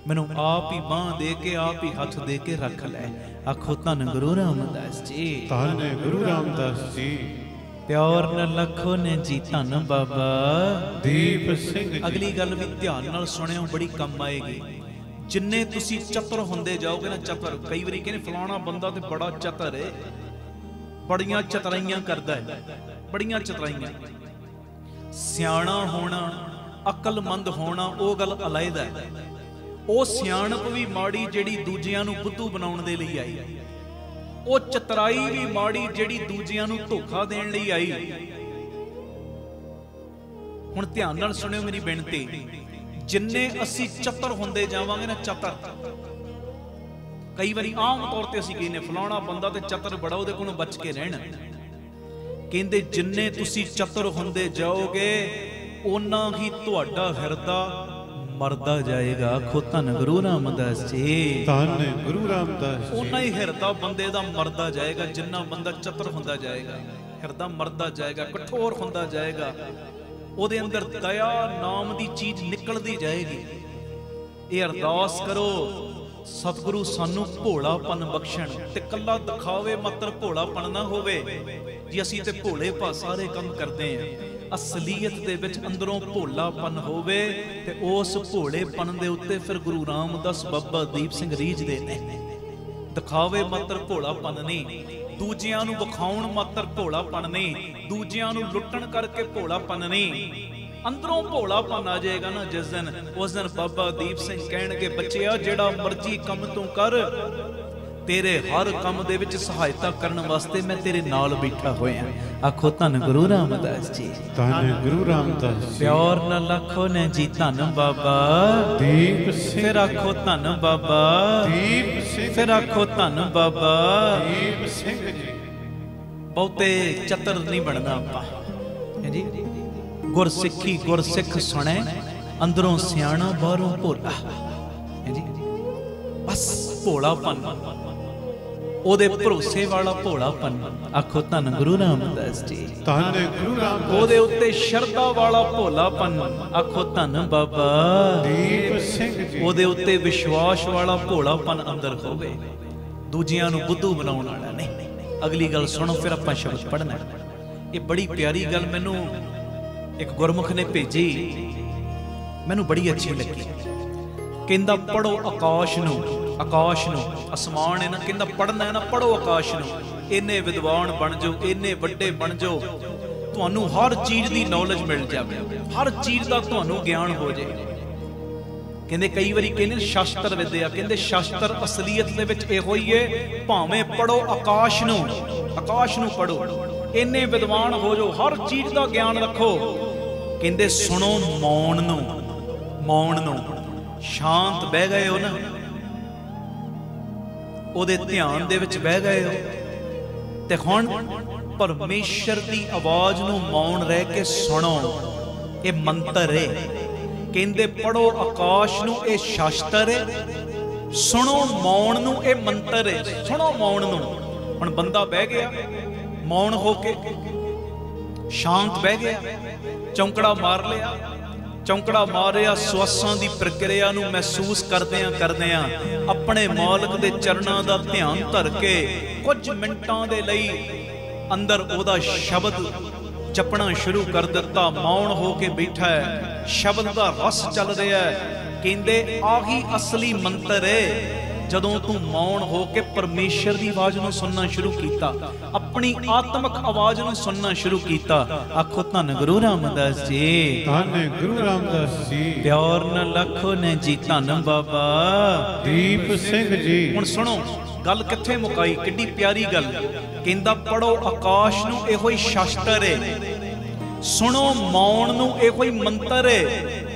ਮੈਨੂੰ ਆਪ ਹੀ ਬਾਂਹ ਦੇ ਕੇ, ਆਪ ਹੀ ਹੱਥ ਦੇ ਕੇ ਰੱਖ ਲੈ। ਆਖੋ ਧੰਨ ਗੁਰੂ ਰਾਮਦਾਸ ਜੀ, ਧੰਨ ਗੁਰੂ ਰਾਮਦਾਸ ਜੀ। ਪਿਆਰ ਨਾਲ ਲੱਖੋ ਨੇ ਜੀ ਧੰਨ ਬਾਬਾ ਦੀਪ ਸਿੰਘ ਜੀ। ਅਗਲੀ ਗੱਲ ਵੀ ਧਿਆਨ ਨਾਲ ਸੁਣਿਓ, ਬੜੀ ਕੰਮ ਆਏਗੀ। ਜਿੰਨੇ ਤੁਸੀਂ ਚਤੁਰ ਹੁੰਦੇ ਜਾਓਗੇ ਨਾ, ਚਤੁਰ, ਕਈ ਵਾਰੀ ਕਹਿੰਦੇ ਫਲਾਣਾ ਬੰਦਾ ਤੇ ਬੜਾ ਚਤੁਰ ਹੈ, ਬੜੀਆਂ ਚਤਰਾਈਆਂ ਕਰਦਾ ਹੈ, ਬੜੀਆਂ ਚਤਰਾਈਆਂ। ਸਿਆਣਾ ਹੋਣਾ, ਅਕਲਮੰਦ ਹੋਣਾ ਉਹ ਗੱਲ ਅਲੱਗ ਹੈ। ਉਹ ਸਿਆਣਪ ਵੀ ਮਾੜੀ ਜਿਹੜੀ ਦੂਜਿਆਂ ਨੂੰ ਬੁੱਧੂ ਬਣਾਉਣ ਦੇ ਲਈ ਆਈ, ਉਹ ਚਤਰਾਈ ਵੀ ਮਾੜੀ ਜਿਹੜੀ ਦੂਜਿਆਂ ਨੂੰ ਧੋਖਾ ਦੇਣ ਲਈ ਆਈ। ਹੁਣ ਧਿਆਨ ਨਾਲ ਸੁਣਿਓ ਮੇਰੀ ਬੇਨਤੀ, ਜਿੰਨੇ ਅਸੀਂ ਚਤੁਰ ਹੁੰਦੇ ਜਾਵਾਂਗੇ ਨਾ, ਚਤੁਰ, ਕਈ ਵਾਰੀ ਆਮ ਤੌਰ ਤੇ ਅਸੀਂ ਕਹਿੰਦੇ ਫਲਾਣਾ ਬੰਦਾ ਤੇ ਚਤੁਰ ਬੜਾ, ਉਹਦੇ ਕੋਲੋਂ ਬਚ ਕੇ ਰਹਿਣਾ। ਕਹਿੰਦੇ ਜਿੰਨੇ ਤੁਸੀਂ ਚਤੁਰ ਹੁੰਦੇ ਜਾਓਗੇ ਓਨਾ ਹੀ ਤੁਹਾਡਾ ਹਿਰਦਾ ਮਰਦਾ ਜਾਏਗਾ। ਆਖੋ ਧੰਨ ਗੁਰੂ ਰਾਮਦਾਸ ਜੀ, ਧੰਨ ਗੁਰੂ ਰਾਮਦਾਸ ਜੀ। ਓਨਾ ਹੀ ਹਿਰਦਾ ਬੰਦੇ ਦਾ ਮਰਦਾ ਜਾਏਗਾ, ਜਿੰਨਾ ਬੰਦਾ ਚਤੁਰ ਹੁੰਦਾ ਜਾਏਗਾ ਹਿਰਦਾ ਮਰਦਾ ਜਾਏਗਾ, ਕਠੋਰ ਹੁੰਦਾ ਜਾਏਗਾ, ਉਹਦੇ ਅੰਦਰ ਦਇਆ ਨਾਮ ਦੀ ਚੀਜ਼ ਨਿਕਲਦੀ ਜਾਏਗੀ। ਇਹ ਅਰਦਾਸ ਕਰੋ ਸਤਿਗੁਰੂ ਸਾਨੂੰ ਭੋਲਾਪਨ ਬਖਸ਼ਣ, ਤੇ ਕੱਲਾ ਦਿਖਾਵੇ ਮਾਤਰ ਭੋਲਾਪਨ ਨਾ ਹੋਵੇ। ਜੀ ਅਸੀਂ ਤੇ ਭੋਲੇ ਭਾ ਸਾਰੇ ਕੰਮ ਕਰਦੇ ਆਂ, ਅਸਲੀਅਤ ਦੇ ਵਿੱਚ ਅੰਦਰੋਂ ਭੋਲਾਪਨ ਹੋਵੇ ਤੇ ਉਸ ਭੋਲੇਪਨ ਦੇ ਉੱਤੇ ਫਿਰ ਗੁਰੂ ਰਾਮਦਾਸ ਬਾਬਾ ਦੀਪ ਸਿੰਘ ਰੀਝਦੇ ਨੇ। ਦਿਖਾਵੇ ਮਾਤਰ ਭੋਲਾਪਨ ਨਹੀਂ, ਦੂਜਿਆਂ ਨੂੰ ਵਿਖਾਉਣ ਮਾਤਰ ਭੋਲਾਪਨ ਨਹੀਂ, ਦੂਜਿਆਂ ਨੂੰ ਲੁੱਟਣ ਕਰਕੇ ਭੋਲਾਪਨ ਨਹੀਂ। ਅੰਦਰੋਂ ਭੋਲਾਪਨ ਆ ਜਾਏਗਾ ਨਾ ਜਿਸ ਦਿਨ, ਉਸ ਦਿਨ ਬਾਬਾ ਦੀਪ ਸਿੰਘ ਕਹਿਣਗੇ ਬੱਚਿਆ ਜਿਹੜਾ ਮਰਜ਼ੀ ਕੰਮ ਤੂੰ ਕਰ, ਤੇਰੇ ਹਰ ਕੰਮ ਦੇ ਵਿੱਚ ਸਹਾਇਤਾ ਕਰਨ ਵਾਸਤੇ ਮੈਂ ਤੇਰੇ ਨਾਲ ਬੈਠਾ ਹੋਇਆ। ਆਖੋ ਧੰਨ ਗੁਰੂ ਰਾਮਦਾਸ ਜੀ, ਧੰਨ ਗੁਰੂ ਰਾਮਦਾਸ ਜੀ। ਪਿਆਰ ਨਾਲ ਆਖੋ ਨੇ ਜੀ ਧੰਨ ਬਾਬਾ ਦੀਪ ਸਿੰਘ। ਫਿਰ ਆਖੋ ਧੰਨ ਬਾਬਾ ਦੀਪ ਸਿੰਘ। ਫਿਰ ਆਖੋ ਧੰਨ ਬਾਬਾ ਦੀਪ ਸਿੰਘ ਜੀ। ਬਹੁਤੇ ਚਤਰ ਨਹੀਂ ਬਣਨਾ ਆਪਾਂ, ਹਾਂਜੀ। ਗੁਰਸਿੱਖੀ ਗੁਰਸਿੱਖ ਸੁਣੇ, ਅੰਦਰੋਂ ਸਿਆਣਾ ਬਾਹਰੋਂ ਭੋਲਾ, ਹਾਂਜੀ। ਬਸ ਭੋਲਾਪਨ, ਉਹਦੇ ਭਰੋਸੇ ਵਾਲਾ ਭੋਲਾਪਨ। ਆਖੋ ਧੰਨ ਗੁਰੂ ਰਾਮਦਾਸ ਜੀ, ਧੰਨ ਗੁਰੂ ਰਾਮਦਾਸ। ਉਹਦੇ ਉੱਤੇ ਸ਼ਰਧਾ ਵਾਲਾ ਭੋਲਾਪਨ। ਆਖੋ ਧੰਨ ਬਾਬਾ ਦੀਪ ਸਿੰਘ ਜੀ। ਉਹਦੇ ਉੱਤੇ ਵਿਸ਼ਵਾਸ ਵਾਲਾ ਭੋਲਾਪਨ ਅੰਦਰ ਹੋਵੇ, ਦੂਜਿਆਂ ਨੂੰ ਬੁੱਧੂ ਬਣਾਉਣ ਵਾਲਾ ਨਹੀਂ। ਅਗਲੀ ਗੱਲ ਸੁਣੋ, ਫਿਰ ਆਪਾਂ ਸ਼ਬਦ ਪੜ੍ਹਨਾ। ਇਹ ਬੜੀ ਪਿਆਰੀ ਗੱਲ ਮੈਨੂੰ ਇੱਕ ਗੁਰਮੁਖ ਨੇ ਭੇਜੀ, ਮੈਨੂੰ ਬੜੀ ਅੱਛੀ ਲੱਗੀ। ਕਹਿੰਦਾ ਪੜੋ ਆਕਾਸ਼ ਨੂੰ, ਆਕਾਸ਼ ਨੂੰ, ਅਸਮਾਨ ਹੈ ਨਾ, ਕਹਿੰਦਾ ਪੜਨਾ ਹੈ ਨਾ, ਪੜੋ ਆਕਾਸ਼ ਨੂੰ। ਇੰਨੇ ਵਿਦਵਾਨ ਬਣ ਜਾਓ, ਇੰਨੇ ਵੱਡੇ ਬਣ ਜਾਓ, ਤੁਹਾਨੂੰ ਹਰ ਚੀਜ਼ ਦੀ ਨੌਲੇਜ ਮਿਲ ਜਾਵੇ, ਹਰ ਚੀਜ਼ ਦਾ ਤੁਹਾਨੂੰ ਗਿਆਨ ਹੋ ਜਾਏ। ਕਹਿੰਦੇ ਕਈ ਵਾਰੀ ਕਹਿੰਦੇ ਸ਼ਾਸਤਰ ਵਿਦਿਆ, ਕਹਿੰਦੇ ਸ਼ਾਸਤਰ ਅਸਲੀਅਤ ਦੇ ਵਿੱਚ ਇਹੋ ਹੀ ਹੈ, ਭਾਵੇਂ ਪੜੋ ਆਕਾਸ਼ ਨੂੰ, ਆਕਾਸ਼ ਨੂੰ ਪੜੋ, ਇੰਨੇ ਵਿਦਵਾਨ ਹੋ ਜਾਓ, ਹਰ ਚੀਜ਼ ਦਾ ਗਿਆਨ ਰੱਖੋ। ਕਹਿੰਦੇ ਸੁਣੋ ਮੌਨ ਨੂੰ, ਮੌਨ ਨੂੰ। ਸ਼ਾਂਤ ਬਹਿ ਗਏ ਹੋ ਨਾ, ਉਹਦੇ ਧਿਆਨ ਦੇ ਵਿੱਚ ਬਹਿ ਗਏ ਹੋ, ਤੇ ਹੁਣ ਪਰਮੇਸ਼ਰ ਦੀ ਆਵਾਜ਼ ਨੂੰ ਮੌਨ ਰਹਿ ਕੇ ਸੁਣੋ। ਇਹ ਮੰਤਰ ਹੈ। ਕਹਿੰਦੇ ਪੜੋ ਆਕਾਸ਼ ਨੂੰ, ਇਹ ਸ਼ਾਸਤਰ ਹੈ, ਸੁਣੋ ਮੌਨ ਨੂੰ, ਇਹ ਮੰਤਰ ਹੈ। ਸੁਣੋ ਮੌਨ ਨੂੰ। ਹੁਣ ਬੰਦਾ ਬਹਿ ਗਿਆ ਮੌਨ ਹੋ ਕੇ, ਸ਼ਾਂਤ ਬਹਿ ਗਿਆ, ਚੌਂਕੜਾ ਮਾਰ ਲਿਆ, ਚੌਂਕੜਾ ਮਾਰਿਆ, ਸਵਾਸਾਂ ਦੀ ਪ੍ਰਕਿਰਿਆ ਨੂੰ ਮਹਿਸੂਸ ਕਰਦਿਆਂ ਆਪਣੇ ਮਾਲਕ ਦੇ ਚਰਨਾਂ ਦਾ ਧਿਆਨ ਧਰ ਕੇ ਕੁਝ ਮਿੰਟਾਂ ਦੇ ਲਈ ਅੰਦਰ ਉਹਦਾ ਸ਼ਬਦ ਜਪਣਾ ਸ਼ੁਰੂ ਕਰ ਦਿੱਤਾ। ਮੌਨ ਹੋ ਕੇ ਬੈਠਾ ਹੈ, ਸ਼ਬਦ ਦਾ ਰਸ ਚੱਲ ਰਿਹਾ ਹੈ। ਕਹਿੰਦੇ ਆਹੀ ਅਸਲੀ ਮੰਤਰ ਹੈ। ਜਦੋਂ ਤੂੰ ਮੌਨ ਹੋ ਕੇ ਪਰਮੇਸ਼ਰ ਦੀ ਆਵਾਜ਼ ਨੂੰ ਸੁਣਨਾ ਸ਼ੁਰੂ ਕੀਤਾ, ਆਪਣੀ ਆਤਮਿਕ ਆਵਾਜ਼ ਨੂੰ ਸੁਣਨਾ ਸ਼ੁਰੂ ਕੀਤਾ। ਆਖੋ ਧੰਨ ਗੁਰੂ ਰਾਮਦਾਸ ਜੀ, ਧੰਨ ਗੁਰੂ ਰਾਮਦਾਸ ਜੀ। ਪਿਆਰ ਨਾਲ ਲੱਖੋ ਨੇ ਜੀ ਧੰਨ ਬਾਬਾ ਦੀਪ ਸਿੰਘ ਜੀ। ਹੁਣ ਸੁਣੋ ਗੱਲ ਕਿੱਥੇ ਮੁਕਾਈ, ਕਿੱਡੀ ਪਿਆਰੀ ਗੱਲ। ਕਹਿੰਦਾ ਪੜੋ ਆਕਾਸ਼ ਨੂੰ ਇਹੋ ਹੀ ਸ਼ਾਸਤਰ ਏ, ਸੁਣੋ ਮੌਨ ਨੂੰ ਇਹੋ ਹੀ ਮੰਤਰ ਏ,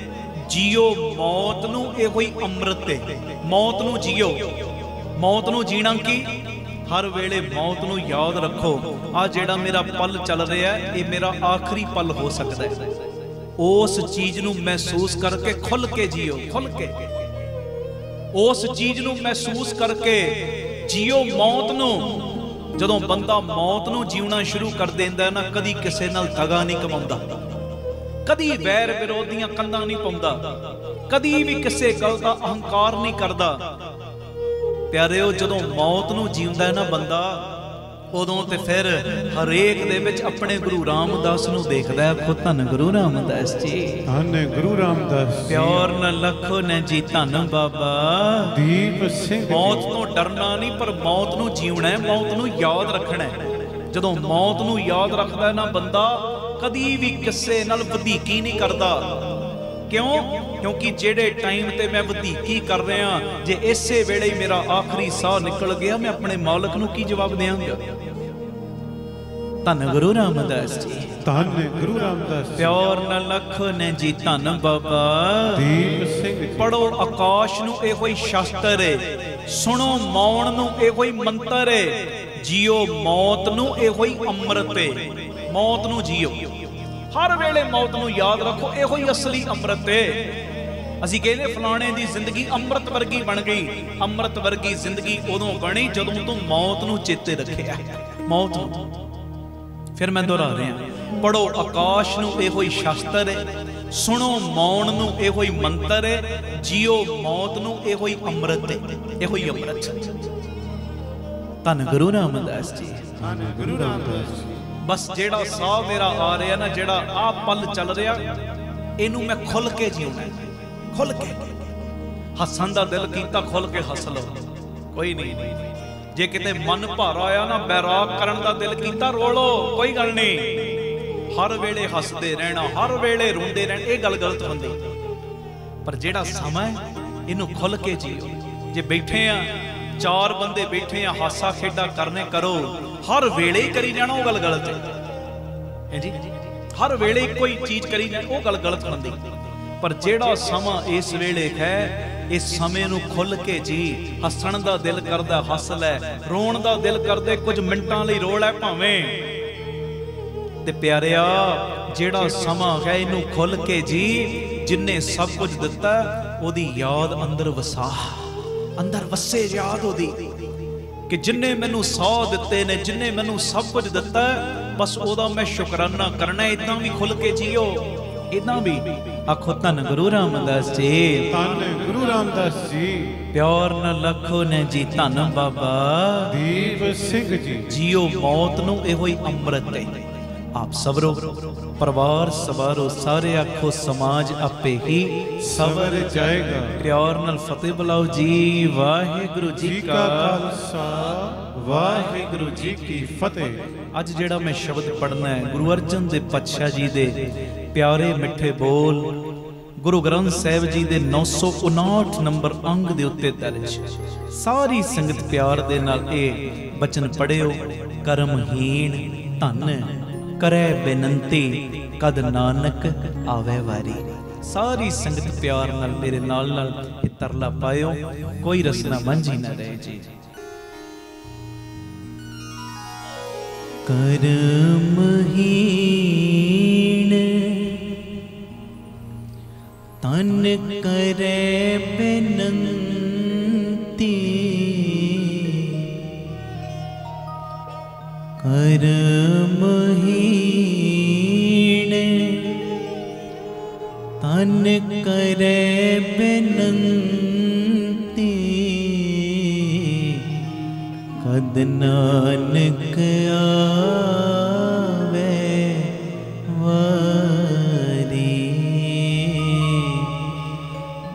ਜੀਓ ਮੌਤ ਨੂੰ ਇਹੋ ਹੀ ਅੰਮ੍ਰਿਤ ਏ। ਮੌਤ ਨੂੰ ਜੀਓ, ਮੌਤ ਨੂੰ ਜੀਣਾ ਕੀ, ਹਰ ਵੇਲੇ ਮੌਤ ਨੂੰ ਯਾਦ ਰੱਖੋ। ਆ ਜਿਹੜਾ ਮੇਰਾ ਪਲ ਚੱਲ ਰਿਹਾ ਇਹ ਮੇਰਾ ਆਖਰੀ ਪਲ ਹੋ ਸਕਦਾ ਹੈ। ਉਸ ਚੀਜ਼ ਨੂੰ ਮਹਿਸੂਸ ਕਰਕੇ ਖੁੱਲ ਕੇ ਜੀਓ, ਖੁੱਲ ਕੇ ਉਸ ਚੀਜ਼ ਨੂੰ ਮਹਿਸੂਸ ਕਰਕੇ ਜੀਓ ਮੌਤ ਨੂੰ। ਜਦੋਂ ਬੰਦਾ ਮੌਤ ਨੂੰ ਜੀਉਣਾ ਸ਼ੁਰੂ ਕਰ ਦਿੰਦਾ ਨਾ, ਕਦੀ ਕਿਸੇ ਨਾਲ ਦਗਾ ਨਹੀਂ ਕਮਾਉਂਦਾ, ਕਦੀ ਵੈਰ ਵਿਰੋਧੀਆਂ ਕੰਧਾਂ ਨਹੀਂ ਪਾਉਂਦਾ, ਕਦੀ ਵੀ ਕਿਸੇ ਗੱਲ ਦਾ ਅਹੰਕਾਰ ਨਹੀਂ ਕਰਦਾ। ਪਿਆਰਿਓ ਜਦੋਂ ਮੌਤ ਨੂੰ ਜੀਉਂਦਾ ਹੈ ਨਾ ਬੰਦਾ, ਉਦੋਂ ਤੇ ਫਿਰ ਹਰੇਕ ਦੇ ਵਿੱਚ ਆਪਣੇ ਗੁਰੂ ਰਾਮਦਾਸ ਨੂੰ ਦੇਖਦਾ ਹੈ। ਖੁਦ ਧੰਨ ਗੁਰੂ ਰਾਮਦਾਸ ਜੀ, ਧੰਨ ਗੁਰੂ ਰਾਮਦਾਸ ਜੀ। ਪਿਆਰ ਨਾਲ ਲੱਖੋ ਨੇ ਜੀ ਧੰਨ ਬਾਬਾ ਦੀਪ ਸਿੰਘ। ਮੌਤ ਤੋਂ ਡਰਨਾ ਨਹੀਂ, ਪਰ ਮੌਤ ਨੂੰ ਜੀਉਣਾ ਹੈ, ਮੌਤ ਨੂੰ ਯਾਦ ਰੱਖਣਾ ਹੈ। ਜਦੋਂ ਮੌਤ ਨੂੰ ਯਾਦ ਰੱਖਦਾ ਨਾ ਬੰਦਾ, ਕਦੀ ਵੀ ਕਿਸੇ ਨਾਲ ਵਧੀਕੀ ਨਹੀਂ ਕਰਦਾ। ਕਿਉਂ? ਕਿਉਂਕਿ ਜਿਹੜੇ ਟਾਈਮ ਤੇ ਮੈਂ ਵਧੀਕੀ ਕਰ ਰਿਹਾ, ਜੇ ਇਸੇ ਵੇਲੇ ਹੀ ਮੇਰਾ ਆਖਰੀ ਸਾਹ ਨਿਕਲ ਗਿਆ, ਮੈਂ ਆਪਣੇ ਮਾਲਕ ਨੂੰ ਕੀ ਜਵਾਬ ਦੇਵਾਂਗਾ? ਧੰਨ ਗੁਰੂ ਰਾਮਦਾਸ ਜੀ, ਧੰਨ ਗੁਰੂ ਰਾਮਦਾਸ। ਪਿਆਰ ਨਾਲ ਲੱਖੋ ਨੇ ਜੀ ਧੰਨ ਬਾਬਾ ਦੀਪ ਸਿੰਘ ਜੀ। ਪੜੋ ਆਕਾਸ਼ ਨੂੰ ਇਹੋ ਹੀ ਸ਼ਾਸਤਰ ਏ, ਸੁਣੋ ਮੌਨ ਨੂੰ ਇਹੋ ਹੀ ਮੰਤਰ ਏ, ਜੀਓ ਮੌਤ ਨੂੰ ਇਹੋ ਹੀ ਅੰਮ੍ਰਿਤ ਏ। ਮੌਤ ਨੂੰ ਜੀਓ, ਹਰ ਵੇਲੇ ਮੌਤ ਨੂੰ ਯਾਦ ਰੱਖੋ, ਇਹੋ ਹੀ ਅਸਲੀ ਅੰਮ੍ਰਿਤ ਏ। ਅਸੀਂ ਕਹਿੰਦੇ ਫਲਾਣੇ ਦੀ ਜ਼ਿੰਦਗੀ ਅੰਮ੍ਰਿਤ ਵਰਗੀ ਬਣ ਗਈ। ਅੰਮ੍ਰਿਤ ਵਰਗੀ ਜ਼ਿੰਦਗੀ ਉਦੋਂ ਬਣੀ ਜਦੋਂ ਤੂੰ ਮੌਤ ਨੂੰ ਚੇਤੇ ਰੱਖਿਆ, ਮੌਤ ਨੂੰ। ਫਿਰ ਮੈਂ ਦੁਹਰਾ ਰਿਹਾ, ਪੜੋ ਆਕਾਸ਼ ਨੂੰ ਇਹੋ ਹੀ ਸ਼ਾਸਤਰ ਏ, ਸੁਣੋ ਮੌਨ ਨੂੰ ਇਹੋ ਹੀ ਮੰਤਰ ਏ, ਜੀਓ ਮੌਤ ਨੂੰ ਇਹੋ ਹੀ ਅੰਮ੍ਰਿਤ ਏ, ਇਹੋ ਹੀ ਅੰਮ੍ਰਿਤ। ਧੰਨ ਗੁਰੂ ਰਾਮਦਾਸ ਜੀ, ਧੰਨ ਗੁਰੂ ਰਾਮਦਾਸ ਜੀ। ਬਸ ਜਿਹੜਾ ਸਾਹ ਮੇਰਾ ਆ ਰਿਹਾ ਨਾ, ਜਿਹੜਾ ਆ ਪਲ ਚੱਲ ਰਿਹਾ, ਇਹਨੂੰ ਮੈਂ ਖੁੱਲ ਕੇ ਜਿਉਣਾ, ਖੁੱਲ ਕੇ। ਹੱਸਣ ਦਾ ਦਿਲ ਕੀਤਾ, ਖੁੱਲ ਕੇ ਹੱਸ ਲਓ, ਕੋਈ ਨਹੀਂ। ਜੇ ਕਿਤੇ ਮਨ ਭਾਰਾ ਆਇਆ ਨਾ, ਬੈਰਾਗ ਕਰਨ ਦਾ ਦਿਲ ਕੀਤਾ, ਰੋ ਲਓ, ਕੋਈ ਗੱਲ ਨਹੀਂ। ਹਰ ਵੇਲੇ ਹੱਸਦੇ ਰਹਿਣਾ, ਹਰ ਵੇਲੇ ਰੋਂਦੇ ਰਹਿਣਾ, ਇਹ ਗੱਲ ਗਲਤ ਹੁੰਦੀ। ਪਰ ਜਿਹੜਾ ਸਮਾਂ ਹੈ ਇਹਨੂੰ ਖੁੱਲ ਕੇ ਜੀਓ। ਜੇ ਬੈਠੇ ਆ, ਚਾਰ ਬੰਦੇ ਬੈਠੇ ਆ, ਹਾਸਾ ਖੇਡਾ ਕਰਨੇ ਕਰੋ, ਹਰ ਵੇਲੇ ਹੀ ਕਰੀ ਜਾਣਾ, ਉਹ ਗੱਲ ਗਲਤ ਹੈ ਜੀ। ਹਰ ਵੇਲੇ ਕੋਈ ਚੀਜ਼ ਕਰੀ ਜਾਣਾ, ਉਹ ਗੱਲ ਗਲਤ ਹੁੰਦੀ। ਪਰ ਜਿਹੜਾ ਸਮਾਂ ਇਸ ਵੇਲੇ ਹੈ, ਇਸ ਸਮੇਂ ਨੂੰ ਖੁੱਲ ਕੇ ਜੀ। ਹੱਸਣ ਦਾ ਦਿਲ ਕਰਦਾ ਹੱਸ ਲੈ, ਰੋਣ ਦਾ ਦਿਲ ਕਰਦੇ ਕੁਝ ਮਿੰਟਾਂ ਲਈ ਰੋ ਲੈ ਭਾਵੇਂ। ਤੇ ਪਿਆਰਿਆ, ਜਿਹੜਾ ਸਮਾਂ ਹੈ ਇਹਨੂੰ ਖੁੱਲ ਕੇ ਜੀ। ਜਿੰਨੇ ਸਭ ਕੁਝ ਦਿੱਤਾ ਉਹਦੀ ਯਾਦ ਅੰਦਰ ਵਸਾ, ਅੰਦਰ ਵਸੇ ਯਾਦ ਉਹਦੀ, ਕਿ ਜਿੰਨੇ ਮੈਨੂੰ ਸਾਹ ਦਿੱਤੇ ਨੇ, ਜਿੰਨੇ ਮੈਨੂੰ ਸਭ ਕੁਝ ਦਿੱਤਾ, ਬਸ ਉਹਦਾ ਮੈਂ ਸ਼ੁਕਰਾਨਾ ਕਰਨਾ। ਇਦਾਂ ਵੀ ਖੁੱਲ ਕੇ ਜੀਓ, ਇਦਾਂ ਵੀ। ਆਖੋ ਧੰਨ ਗੁਰੂ ਰਾਮਦਾਸ ਜੀ, ਧੰਨ ਗੁਰੂ ਰਾਮਦਾਸ ਜੀ। ਪਿਆਰ ਨਾਲ ਲੱਖੋ ਨੇ ਜੀ ਧੰਨ ਬਾਬਾ ਦੀਪ ਸਿੰਘ ਜੀ। ਜੀਓ ਮੌਤ ਨੂੰ ਇਹੋ ਹੀ ਅੰਮ੍ਰਿਤ ਹੈ। ਆਪ ਸਵਰੋ, ਪਰਿਵਾਰ ਸਵਾਰੋ, ਸਾਰੇ ਆਖੋ ਸਮਾਜ ਆਪੇ ਹੀ ਸਵਰ ਜਾਏਗਾ। ਪਿਆਰ ਨਾਲ ਫਤਿਹ ਬੁਲਾਓ ਜੀ। ਵਾਹਿਗੁਰੂ ਜੀ ਕਾ ਖਾਲਸਾ, ਵਾਹਿਗੁਰੂ ਜੀ ਕੀ ਫਤਿਹ। ਅੱਜ ਜਿਹੜਾ ਮੈਂ ਸ਼ਬਦ ਪੜ੍ਹਨਾ ਹੈ, ਗੁਰੂ ਅਰਜਨ ਦੇਵ ਪਾਤਸ਼ਾਹ ਜੀ ਦੇ ਪਿਆਰੇ ਮਿੱਠੇ ਬੋਲ, ਗੁਰੂ ਗ੍ਰੰਥ ਸਾਹਿਬ ਜੀ ਦੇ 959 ਨੰਬਰ ਅੰਗ ਦੇ ਉੱਤੇ ਦਰਜ। ਸਾਰੀ ਸੰਗਤ ਪਿਆਰ ਦੇ ਨਾਲ ਇਹ ਬਚਨ ਪੜਿਓ। ਕਰਮਹੀਣ ਧਨ ਕਰੈ ਬੇਨੰਤੀ, ਕਦ ਨਾਨਕ ਆਵੇ ਵਾਰੀ। ਸਾਰੀ ਸੰਗਤ ਪਿਆਰ ਨਾਲ ਮੇਰੇ ਨਾਲ ਇਹ ਤਰਲਾ ਪਾਇਓ, ਕੋਈ ਰਸਨਾ ਵਾਂਝੀ ਨਾ ਰਹੇ ਜੀ। ਕਰਮਹੀਣ ਤਨ ਕਰੈ ਬੇਨੰਤੀ, ਕਰਮਹੀਣ ਤਨ ਕਰੈ ਬੇਨੰਤੀ, ਕਦ ਨਾਨਕ ਆਵੇ ਵਾਰੀ,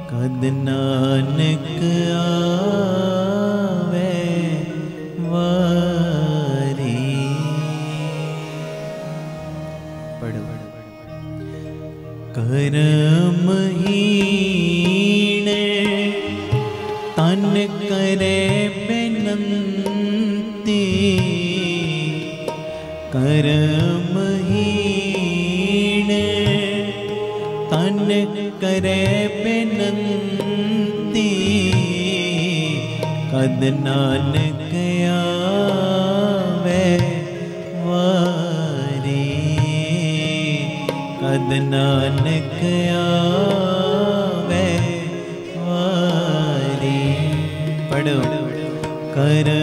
ਕਦ ਨਾਨਕ ਆਵੇ पढ़ो। करमहीन तन करे बेनंती, करमहीन तन करे बेनंती, कद नानक आवे वारी, कद नानक आवे वारी। पढ़ो। करमहीन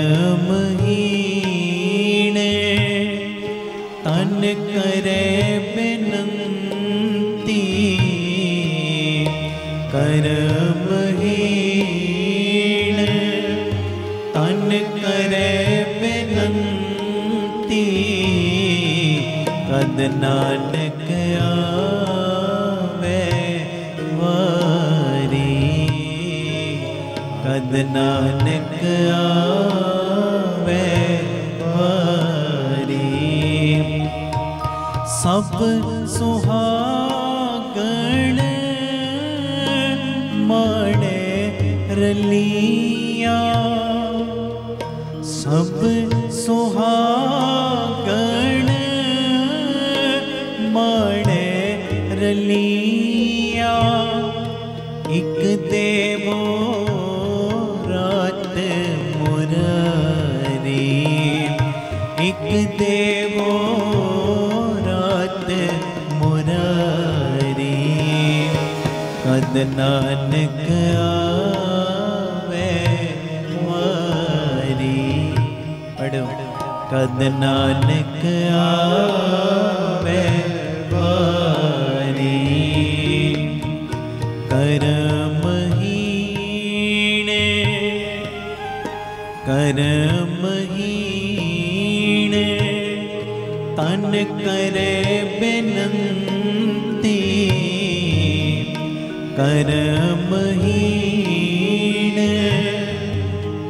तन करे बेनंती, करमहीन तन करे बेनंती, कद नानक आवे वारी, कद नानक आवे वारी। सब सुहागण माणे रलिया, सब सुहागण माणे रलिया, इक देवो रात मुरारी, इक देवो रात मुरारी, कद नानक आवे वारी। पढ़ो। कद नानक आवे वारी। करमहीन करमहीन तन करे बेनंती, करमहीन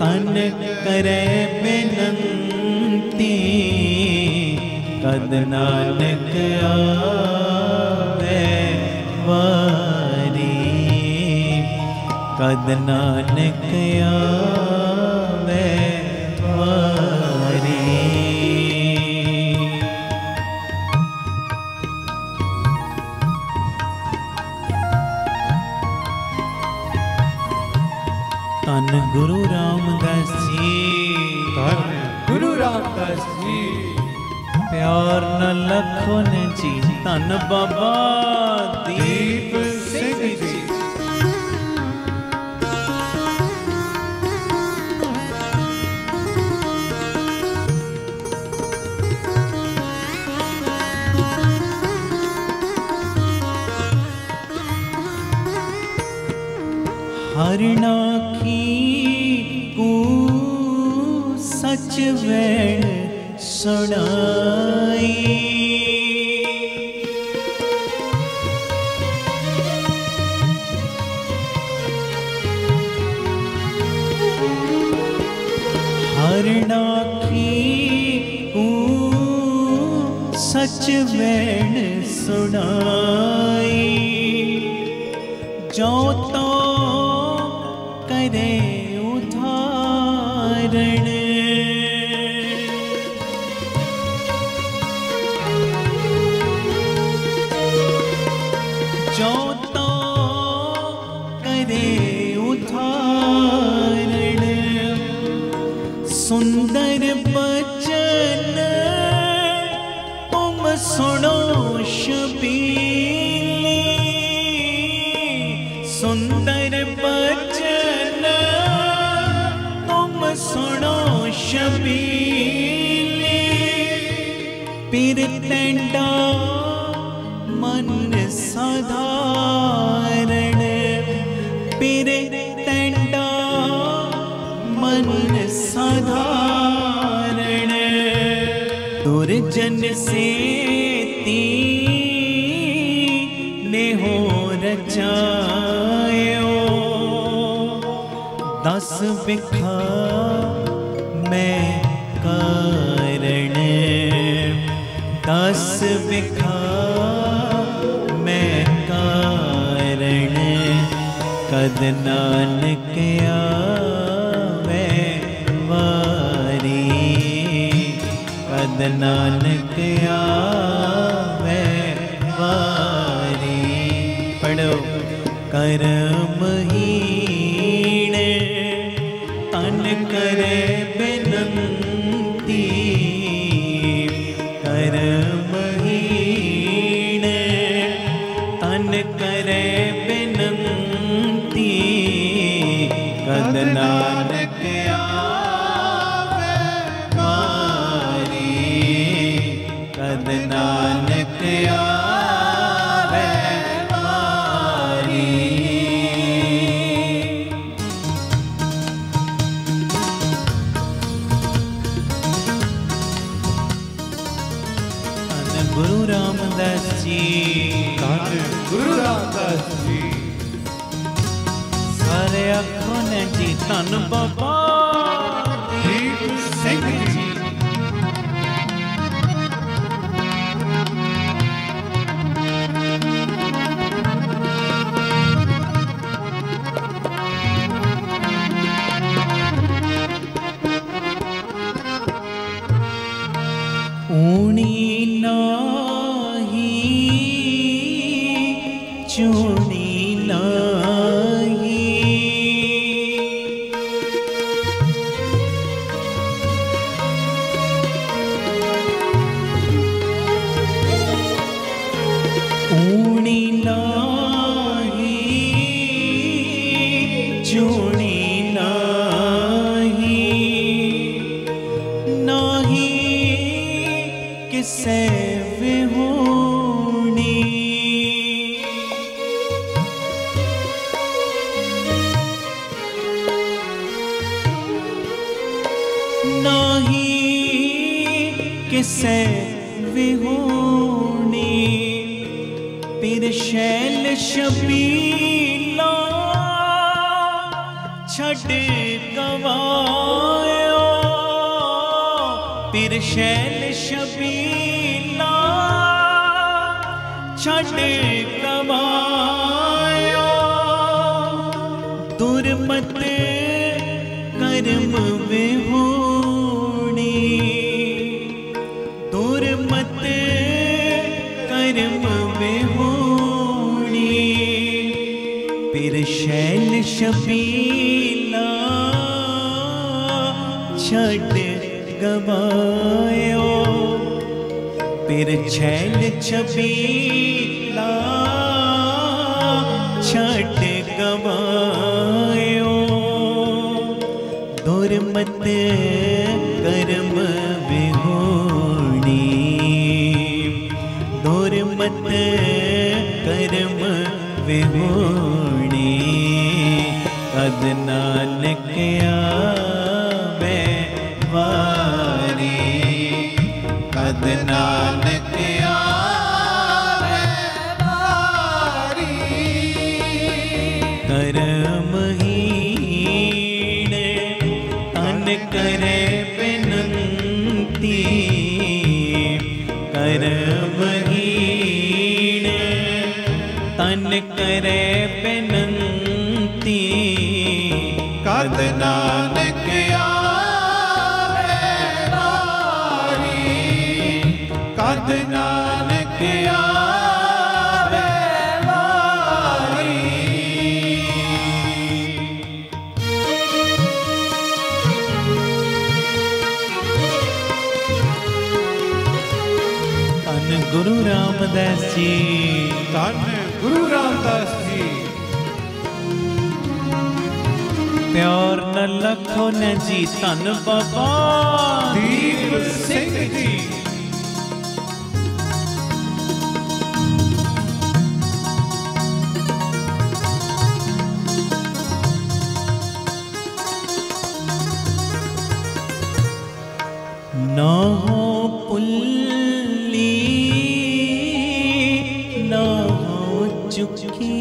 तन करे बेनंती, कद नानक आवे वारी, कद नानक आवे वारी। धन गुरु रामदास जी, धन गुरु रामदास जी, प्यार न लखन जी, धन बाबा दीप सिंह जी। हरिनाखी को सच वैण सुनाई, हरिनाखी को सच वैण सुनाई, जो तो करे उदाहरण, जो तो करे उदाहरण, सुंदर बचन तुम सुनो शबीली, सुंदर बचन तुम सुनो शबीली, पिर तेंडा मन साधारण, पिर तेंडा मन साधारण, दुर्जन से ने हो रचायो, दस बिखा मैं कारण, दस बिखा कद नानक आवे वारी, कद नानक आवे वारी। पढ़ो करमहीन तन करे बिनती, करमहीन तन करे बिनती, कद नानक आवे वारी, कद नानक आवे वारी। गुरु रामदास जी, धन गुरु रामदास जी। सारे आखो ने जी धन बाबा दीप सिंह जी। ऊणी नाही चूणी नाही, ऊणी नाही चूणी नाही, नाही किसे विहोणी, नाही किसे विहोणी। पीर शैल शबीला छड़ गवायो, पीर शैल शबीला छड़ गवायो। दुर्मत कर्म विहोणी, दुर्मत कर्म विहोणी। पीर शैल शबीला छड़ गवायो, पीर छैल छबीला छड़ गवायो। दुर्मत कर्म विहोणी, दुर्मत कर्म विहोणी। कद नानक आवे वारी, कद नानक आवे वारी। करमहीन तन करे बिनती, करमहीन तन करे बिनती, कद नानक आवे वारी, कद नानक आवे वारी। धन गुरु रामदास जी, धन गुरु रामदास जी। प्यार न लखो न जी धन बाबा दीप सिंह जी। ना हो पुल्ली ना हो चुकी,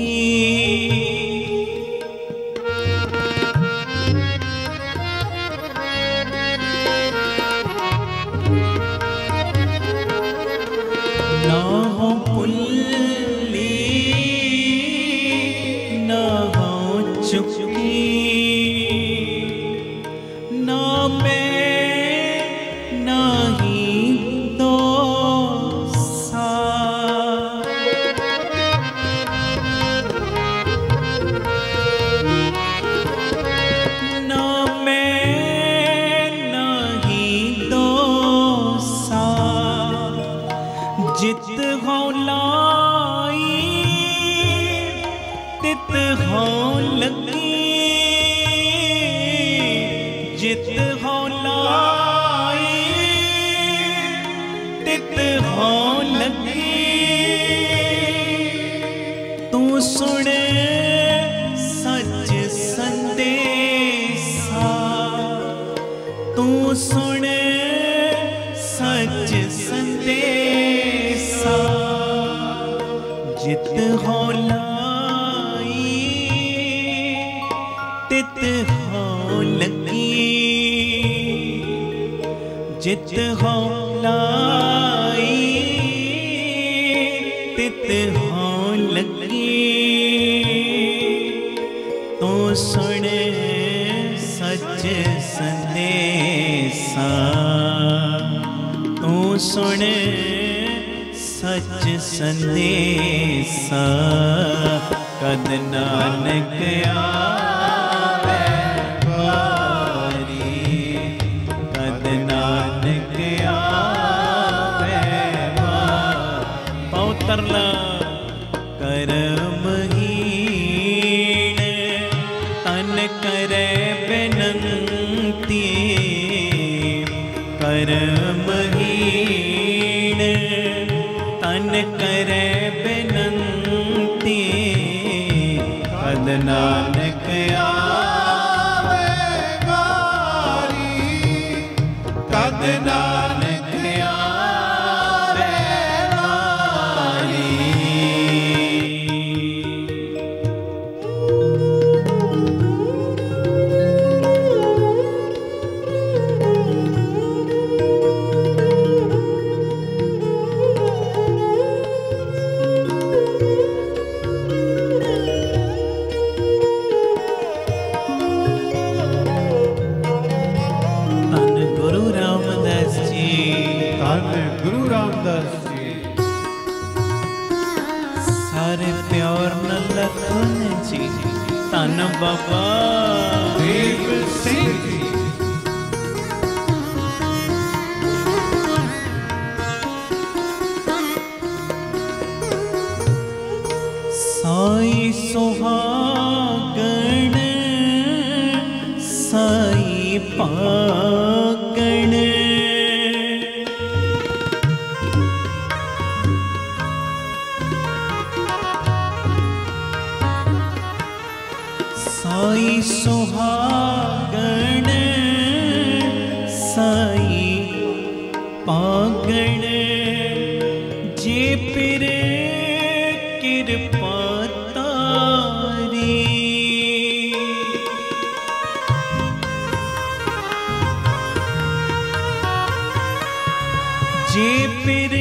जित हो लाई तित हो लगी, जित हो लाई तित हो लगी। तू सुने सच संदेशा, तू सुने सच संदेशा। जित हो लाई तित हो लगी, जित हो लाई तित हो लगी। तू सुन सच संदेशा, तू सुन सच संदेशा। कद नानक आवे बारी, कद नानक आवे बारी। पौतरला करमहीन तन करे बेनंती, करमहीन तन करे बेनंती। कद नानक आवे बारी, कद नानक आवे बारी। धन गुरु रामदास जी, धन गुरु रामदास जी। सारे प्यार न लखन जी, धन बाबा दीप सिंह जी। साई सुहागण साई पागण, साई सुहागण साई पागण। जे पिर कृपा तारी, जे पिर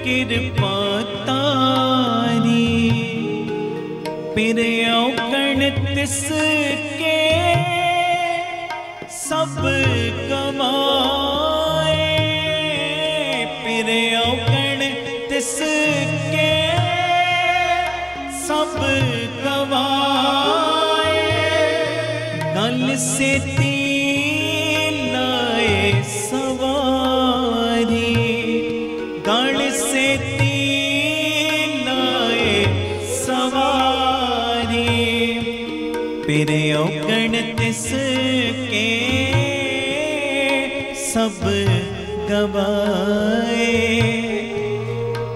कृपा तारी। पिर औकण तिसके सब गवाए, पिर औकण तिसके सब गवाए। गल से लाए सवारी, गल से लाए सवारी। पिर औकण तिसके सब गवाए,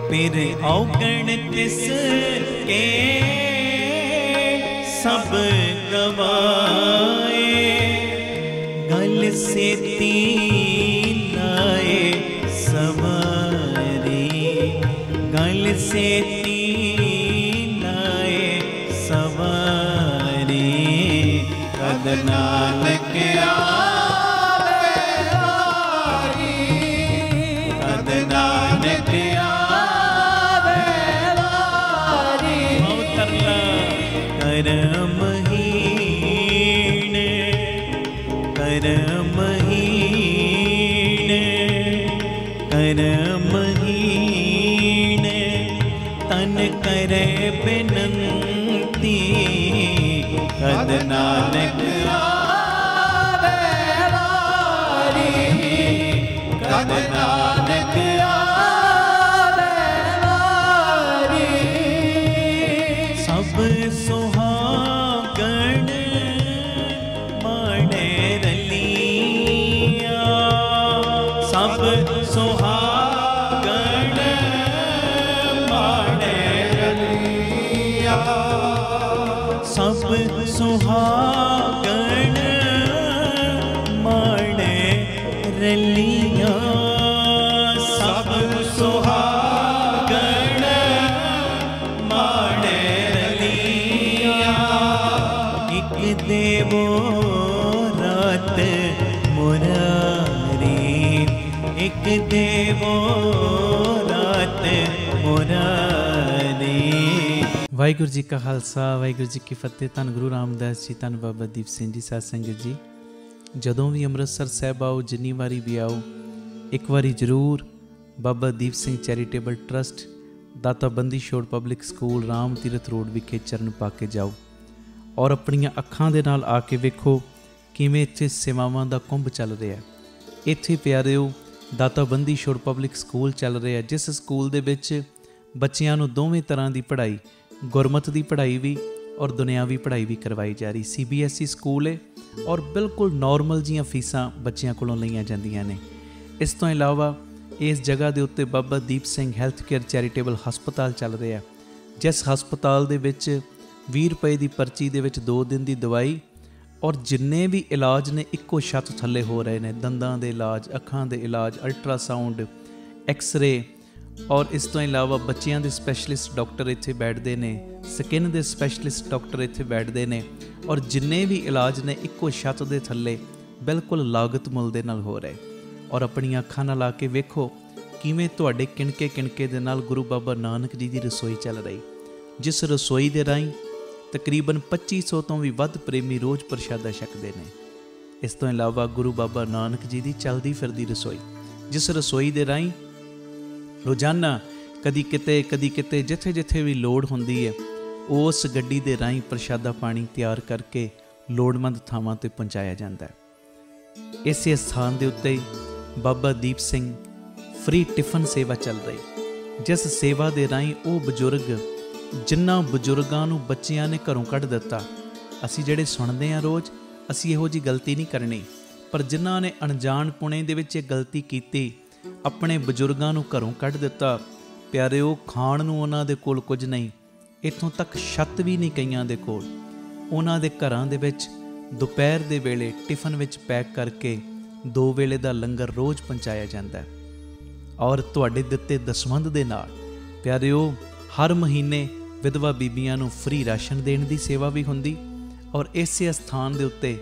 पिर औकण तिसके सब गवाए। गल से लाए सवारी, गल से लाए सवारी। कद नानक आवे बारी, कद नानक आवे बारी। करमहीन करमहीन करमहीन तन करे बिनती। कद नानक आवे बारी, कद नानक आवे ਸੁਹਾਗਣ ਮਾਣੇ ਰਲੀਆ, ਸਭ ਸੁਹਾਗਣ ਮਾਣੇ ਰਲੀਆਂ, ਸਭ ਸੁਹਾਗਣ ਮਾਣੇ ਰਲੀਆਂ। ਇੱਕ ਦੇਵੋ ਰਾਤ ਮੁਰਾਰੀ, ਇੱਕ ਦੇਵੋ ਰਾਤ ਮੁਰਾਰੀ। ਵਾਹਿਗੁਰੂ ਜੀ ਕਾ ਖਾਲਸਾ, ਵਾਹਿਗੁਰੂ ਜੀ ਕੀ ਫਤਿਹ। ਧੰਨ ਗੁਰੂ ਰਾਮਦਾਸ ਜੀ, ਧੰਨ ਬਾਬਾ ਦੀਪ ਸਿੰਘ ਜੀ। ਸਾਧ ਸੰਗਤ ਜੀ, ਜਦੋਂ ਵੀ ਅੰਮ੍ਰਿਤਸਰ ਸਾਹਿਬ ਆਓ, ਜਿੰਨੀ ਵਾਰੀ ਵੀ ਆਓ, ਇੱਕ ਵਾਰੀ ਜ਼ਰੂਰ ਬਾਬਾ ਦੀਪ ਸਿੰਘ ਚੈਰੀਟੇਬਲ ਟਰਸਟ, ਦਾਤਾ Bandi Chhor public school, Ram Tirath road ਵਿਖੇ ਚਰਨ ਪਾ ਕੇ ਜਾਓ ਔਰ ਆਪਣੀਆਂ ਅੱਖਾਂ ਦੇ ਨਾਲ ਆ ਕੇ ਵੇਖੋ ਕਿਵੇਂ ਇੱਥੇ ਸੇਵਾਵਾਂ ਦਾ ਕੁੰਭ ਚੱਲ ਰਿਹਾ। ਇੱਥੇ ਪਿਆਰਿਓ ਦਾਤਾ ਬੰਦੀ ਛੋੜ ਪਬਲਿਕ ਸਕੂਲ ਚੱਲ ਰਿਹਾ, ਜਿਸ ਸਕੂਲ ਦੇ ਵਿੱਚ ਬੱਚਿਆਂ ਨੂੰ ਦੋਵੇਂ ਤਰ੍ਹਾਂ ਦੀ ਪੜ੍ਹਾਈ, ਗੁਰਮਤਿ ਦੀ ਪੜ੍ਹਾਈ ਵੀ ਔਰ ਦੁਨਿਆਵੀ ਪੜ੍ਹਾਈ ਵੀ ਕਰਵਾਈ ਜਾ ਰਹੀ। CBSE ਸਕੂਲ ਹੈ ਔਰ ਬਿਲਕੁਲ ਨੋਰਮਲ ਜੀਆਂ ਫੀਸਾਂ ਬੱਚਿਆਂ ਕੋਲੋਂ ਲਈਆਂ ਜਾਂਦੀਆਂ ਨੇ। ਇਸ ਤੋਂ ਇਲਾਵਾ ਇਸ ਜਗ੍ਹਾ ਦੇ ਉੱਤੇ Baba Deep Singh health care charitable ਹਸਪਤਾਲ ਚੱਲ ਰਿਹਾ, ਜਿਸ ਹਸਪਤਾਲ ਦੇ ਵਿੱਚ 20 ਰੁਪਏ ਦੀ ਪਰਚੀ ਦੇ ਵਿੱਚ 2 ਦਿਨ ਦੀ ਦਵਾਈ ਔਰ ਜਿੰਨੇ ਵੀ ਇਲਾਜ ਨੇ ਇੱਕੋ ਛੱਤ ਥੱਲੇ ਹੋ ਰਹੇ ਨੇ। ਦੰਦਾਂ ਦੇ ਇਲਾਜ, ਅੱਖਾਂ ਦੇ ਇਲਾਜ, ਅਲਟਰਾਸਾਊਂਡ, ਐਕਸ-ਰੇ ਔਰ ਇਸ ਤੋਂ ਇਲਾਵਾ ਬੱਚਿਆਂ ਦੇ ਸਪੈਸ਼ਲਿਸਟ ਡਾਕਟਰ ਇੱਥੇ ਬੈਠਦੇ ਨੇ, ਸਕਿਨ ਦੇ ਸਪੈਸ਼ਲਿਸਟ ਡਾਕਟਰ ਇੱਥੇ ਬੈਠਦੇ ਨੇ ਔਰ ਜਿੰਨੇ ਵੀ ਇਲਾਜ ਨੇ ਇੱਕੋ ਛੱਤ ਦੇ ਥੱਲੇ ਬਿਲਕੁਲ ਲਾਗਤ ਮੁੱਲ ਦੇ ਨਾਲ ਹੋ ਰਹੇ। ਔਰ ਆਪਣੀਆਂ ਅੱਖਾਂ ਨਾਲ ਆ ਕੇ ਵੇਖੋ ਕਿਵੇਂ ਤੁਹਾਡੇ ਕਿਣਕੇ ਕਿਣਕੇ ਦੇ ਨਾਲ ਗੁਰੂ ਬਾਬਾ ਨਾਨਕ ਜੀ ਦੀ ਰਸੋਈ ਚੱਲ ਰਹੀ, ਜਿਸ ਰਸੋਈ ਦੇ ਰਾਹੀਂ ਤਕਰੀਬਨ 2500 ਤੋਂ ਵੀ ਵੱਧ ਪ੍ਰੇਮੀ ਰੋਜ਼ ਪ੍ਰਸ਼ਾਦਾ ਛਕਦੇ ਨੇ। ਇਸ ਤੋਂ ਇਲਾਵਾ ਗੁਰੂ ਬਾਬਾ ਨਾਨਕ ਜੀ ਦੀ ਚੱਲਦੀ ਫਿਰਦੀ ਰਸੋਈ, ਜਿਸ ਰਸੋਈ ਦੇ ਰਾਹੀਂ ਰੋਜ਼ਾਨਾ ਕਦੀ ਕਿਤੇ ਜਿੱਥੇ ਜਿੱਥੇ ਵੀ ਲੋੜ ਹੁੰਦੀ ਹੈ, ਉਸ ਗੱਡੀ ਦੇ ਰਾਹੀਂ ਪ੍ਰਸ਼ਾਦਾ ਪਾਣੀ ਤਿਆਰ ਕਰਕੇ ਲੋੜਵੰਦ ਥਾਵਾਂ 'ਤੇ ਪਹੁੰਚਾਇਆ ਜਾਂਦਾ ਹੈ। ਇਸੇ ਸਥਾਨ ਦੇ ਉੱਤੇ ਹੀ ਬਾਬਾ ਦੀਪ ਸਿੰਘ ਫ੍ਰੀ ਟਿਫਨ ਸੇਵਾ ਚੱਲ ਰਹੀ, ਜਿਸ ਸੇਵਾ ਦੇ ਰਾਹੀਂ ਉਹ ਬਜ਼ੁਰਗ, ਜਿਨ੍ਹਾਂ ਬਜ਼ੁਰਗਾਂ ਨੂੰ ਬੱਚਿਆਂ ਨੇ ਘਰੋਂ ਕੱਢ ਦਿੱਤਾ, ਅਸੀਂ ਜਿਹੜੇ ਸੁਣਦੇ ਹਾਂ ਰੋਜ਼, ਅਸੀਂ ਇਹੋ ਜਿਹੀ ਗਲਤੀ ਨਹੀਂ ਕਰਨੀ, ਪਰ ਜਿਨ੍ਹਾਂ ਨੇ ਅਣਜਾਣ ਪੁਣੇ ਦੇ ਵਿੱਚ ਇਹ ਗਲਤੀ ਕੀਤੀ, ਆਪਣੇ ਬਜ਼ੁਰਗਾਂ ਨੂੰ ਘਰੋਂ ਕੱਢ ਦਿੱਤਾ, ਪਿਆਰਿਓ ਖਾਣ ਨੂੰ ਉਹਨਾਂ ਦੇ ਕੋਲ ਕੁਝ ਨਹੀਂ, ਇੱਥੋਂ ਤੱਕ ਛੱਤ ਵੀ ਨਹੀਂ ਕਈਆਂ ਦੇ ਕੋਲ। ਉਹਨਾਂ ਦੇ ਘਰਾਂ ਦੇ ਵਿੱਚ ਦੁਪਹਿਰ ਦੇ ਵੇਲੇ ਟਿਫਨ ਵਿੱਚ ਪੈਕ ਕਰਕੇ 2 ਵੇਲੇ ਦਾ ਲੰਗਰ ਰੋਜ਼ ਪਹੁੰਚਾਇਆ ਜਾਂਦਾ ਹੈ। ਔਰ ਤੁਹਾਡੇ ਦਿੱਤੇ ਦਸਵੰਧ ਦੇ ਨਾਲ ਪਿਆਰਿਓ ਹਰ ਮਹੀਨੇ ਵਿਧਵਾ ਬੀਬੀਆਂ ਨੂੰ ਫ੍ਰੀ ਰਾਸ਼ਨ ਦੇਣ ਦੀ ਸੇਵਾ ਵੀ ਹੁੰਦੀ। ਔਰ ਇਸੇ ਸਥਾਨ ਦੇ ਉੱਤੇ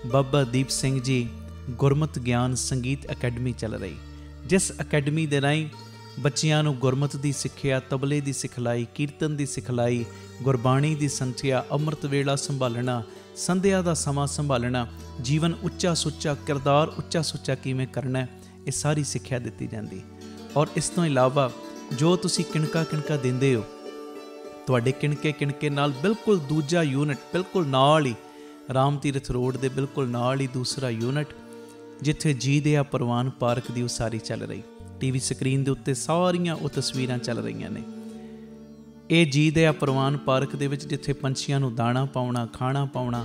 ਬਾਬਾ ਦੀਪ ਸਿੰਘ ਜੀ ਗੁਰਮਤਿ ਗਿਆਨ ਸੰਗੀਤ ਅਕੈਡਮੀ ਚੱਲ ਰਹੀ, ਜਿਸ ਅਕੈਡਮੀ ਦੇ ਰਾਹੀਂ ਬੱਚਿਆਂ ਨੂੰ ਗੁਰਮਤਿ ਦੀ ਸਿੱਖਿਆ, ਤਬਲੇ ਦੀ ਸਿਖਲਾਈ, ਕੀਰਤਨ ਦੀ ਸਿਖਲਾਈ, ਗੁਰਬਾਣੀ ਦੀ ਸੰਥਿਆ, ਅੰਮ੍ਰਿਤ ਵੇਲਾ ਸੰਭਾਲਣਾ, ਸੰਧਿਆ ਦਾ ਸਮਾਂ ਸੰਭਾਲਣਾ, ਜੀਵਨ ਉੱਚਾ ਸੁੱਚਾ, ਕਿਰਦਾਰ ਉੱਚਾ ਸੁੱਚਾ ਕਿਵੇਂ ਕਰਨਾ, ਇਹ ਸਾਰੀ ਸਿੱਖਿਆ ਦਿੱਤੀ ਜਾਂਦੀ। ਔਰ ਇਸ ਤੋਂ ਇਲਾਵਾ ਜੋ ਤੁਸੀਂ ਕਿਣਕਾ ਦਿੰਦੇ ਹੋ, ਤੁਹਾਡੇ ਕਿਣਕੇ ਨਾਲ ਬਿਲਕੁਲ ਦੂਜਾ ਯੂਨਿਟ, ਬਿਲਕੁਲ ਨਾਲ ਹੀ ਰਾਮ ਤੀਰਥ ਰੋਡ ਦੇ ਬਿਲਕੁਲ ਨਾਲ ਹੀ ਦੂਸਰਾ ਯੂਨਿਟ, ਜਿੱਥੇ ਜੀ ਦਿਆ ਪ੍ਰਵਾਨ ਪਾਰਕ ਦੀ ਉਸਾਰੀ ਚੱਲ ਰਹੀ। TV ਸਕਰੀਨ ਦੇ ਉੱਤੇ ਸਾਰੀਆਂ ਉਹ ਤਸਵੀਰਾਂ ਚੱਲ ਰਹੀਆਂ ਨੇ। ਇਹ ਜੀ ਦਿਆ ਪ੍ਰਵਾਨ ਪਾਰਕ ਦੇ ਵਿੱਚ ਜਿੱਥੇ ਪੰਛੀਆਂ ਨੂੰ ਦਾਣਾ ਪਾਉਣਾ, ਖਾਣਾ ਪਾਉਣਾ,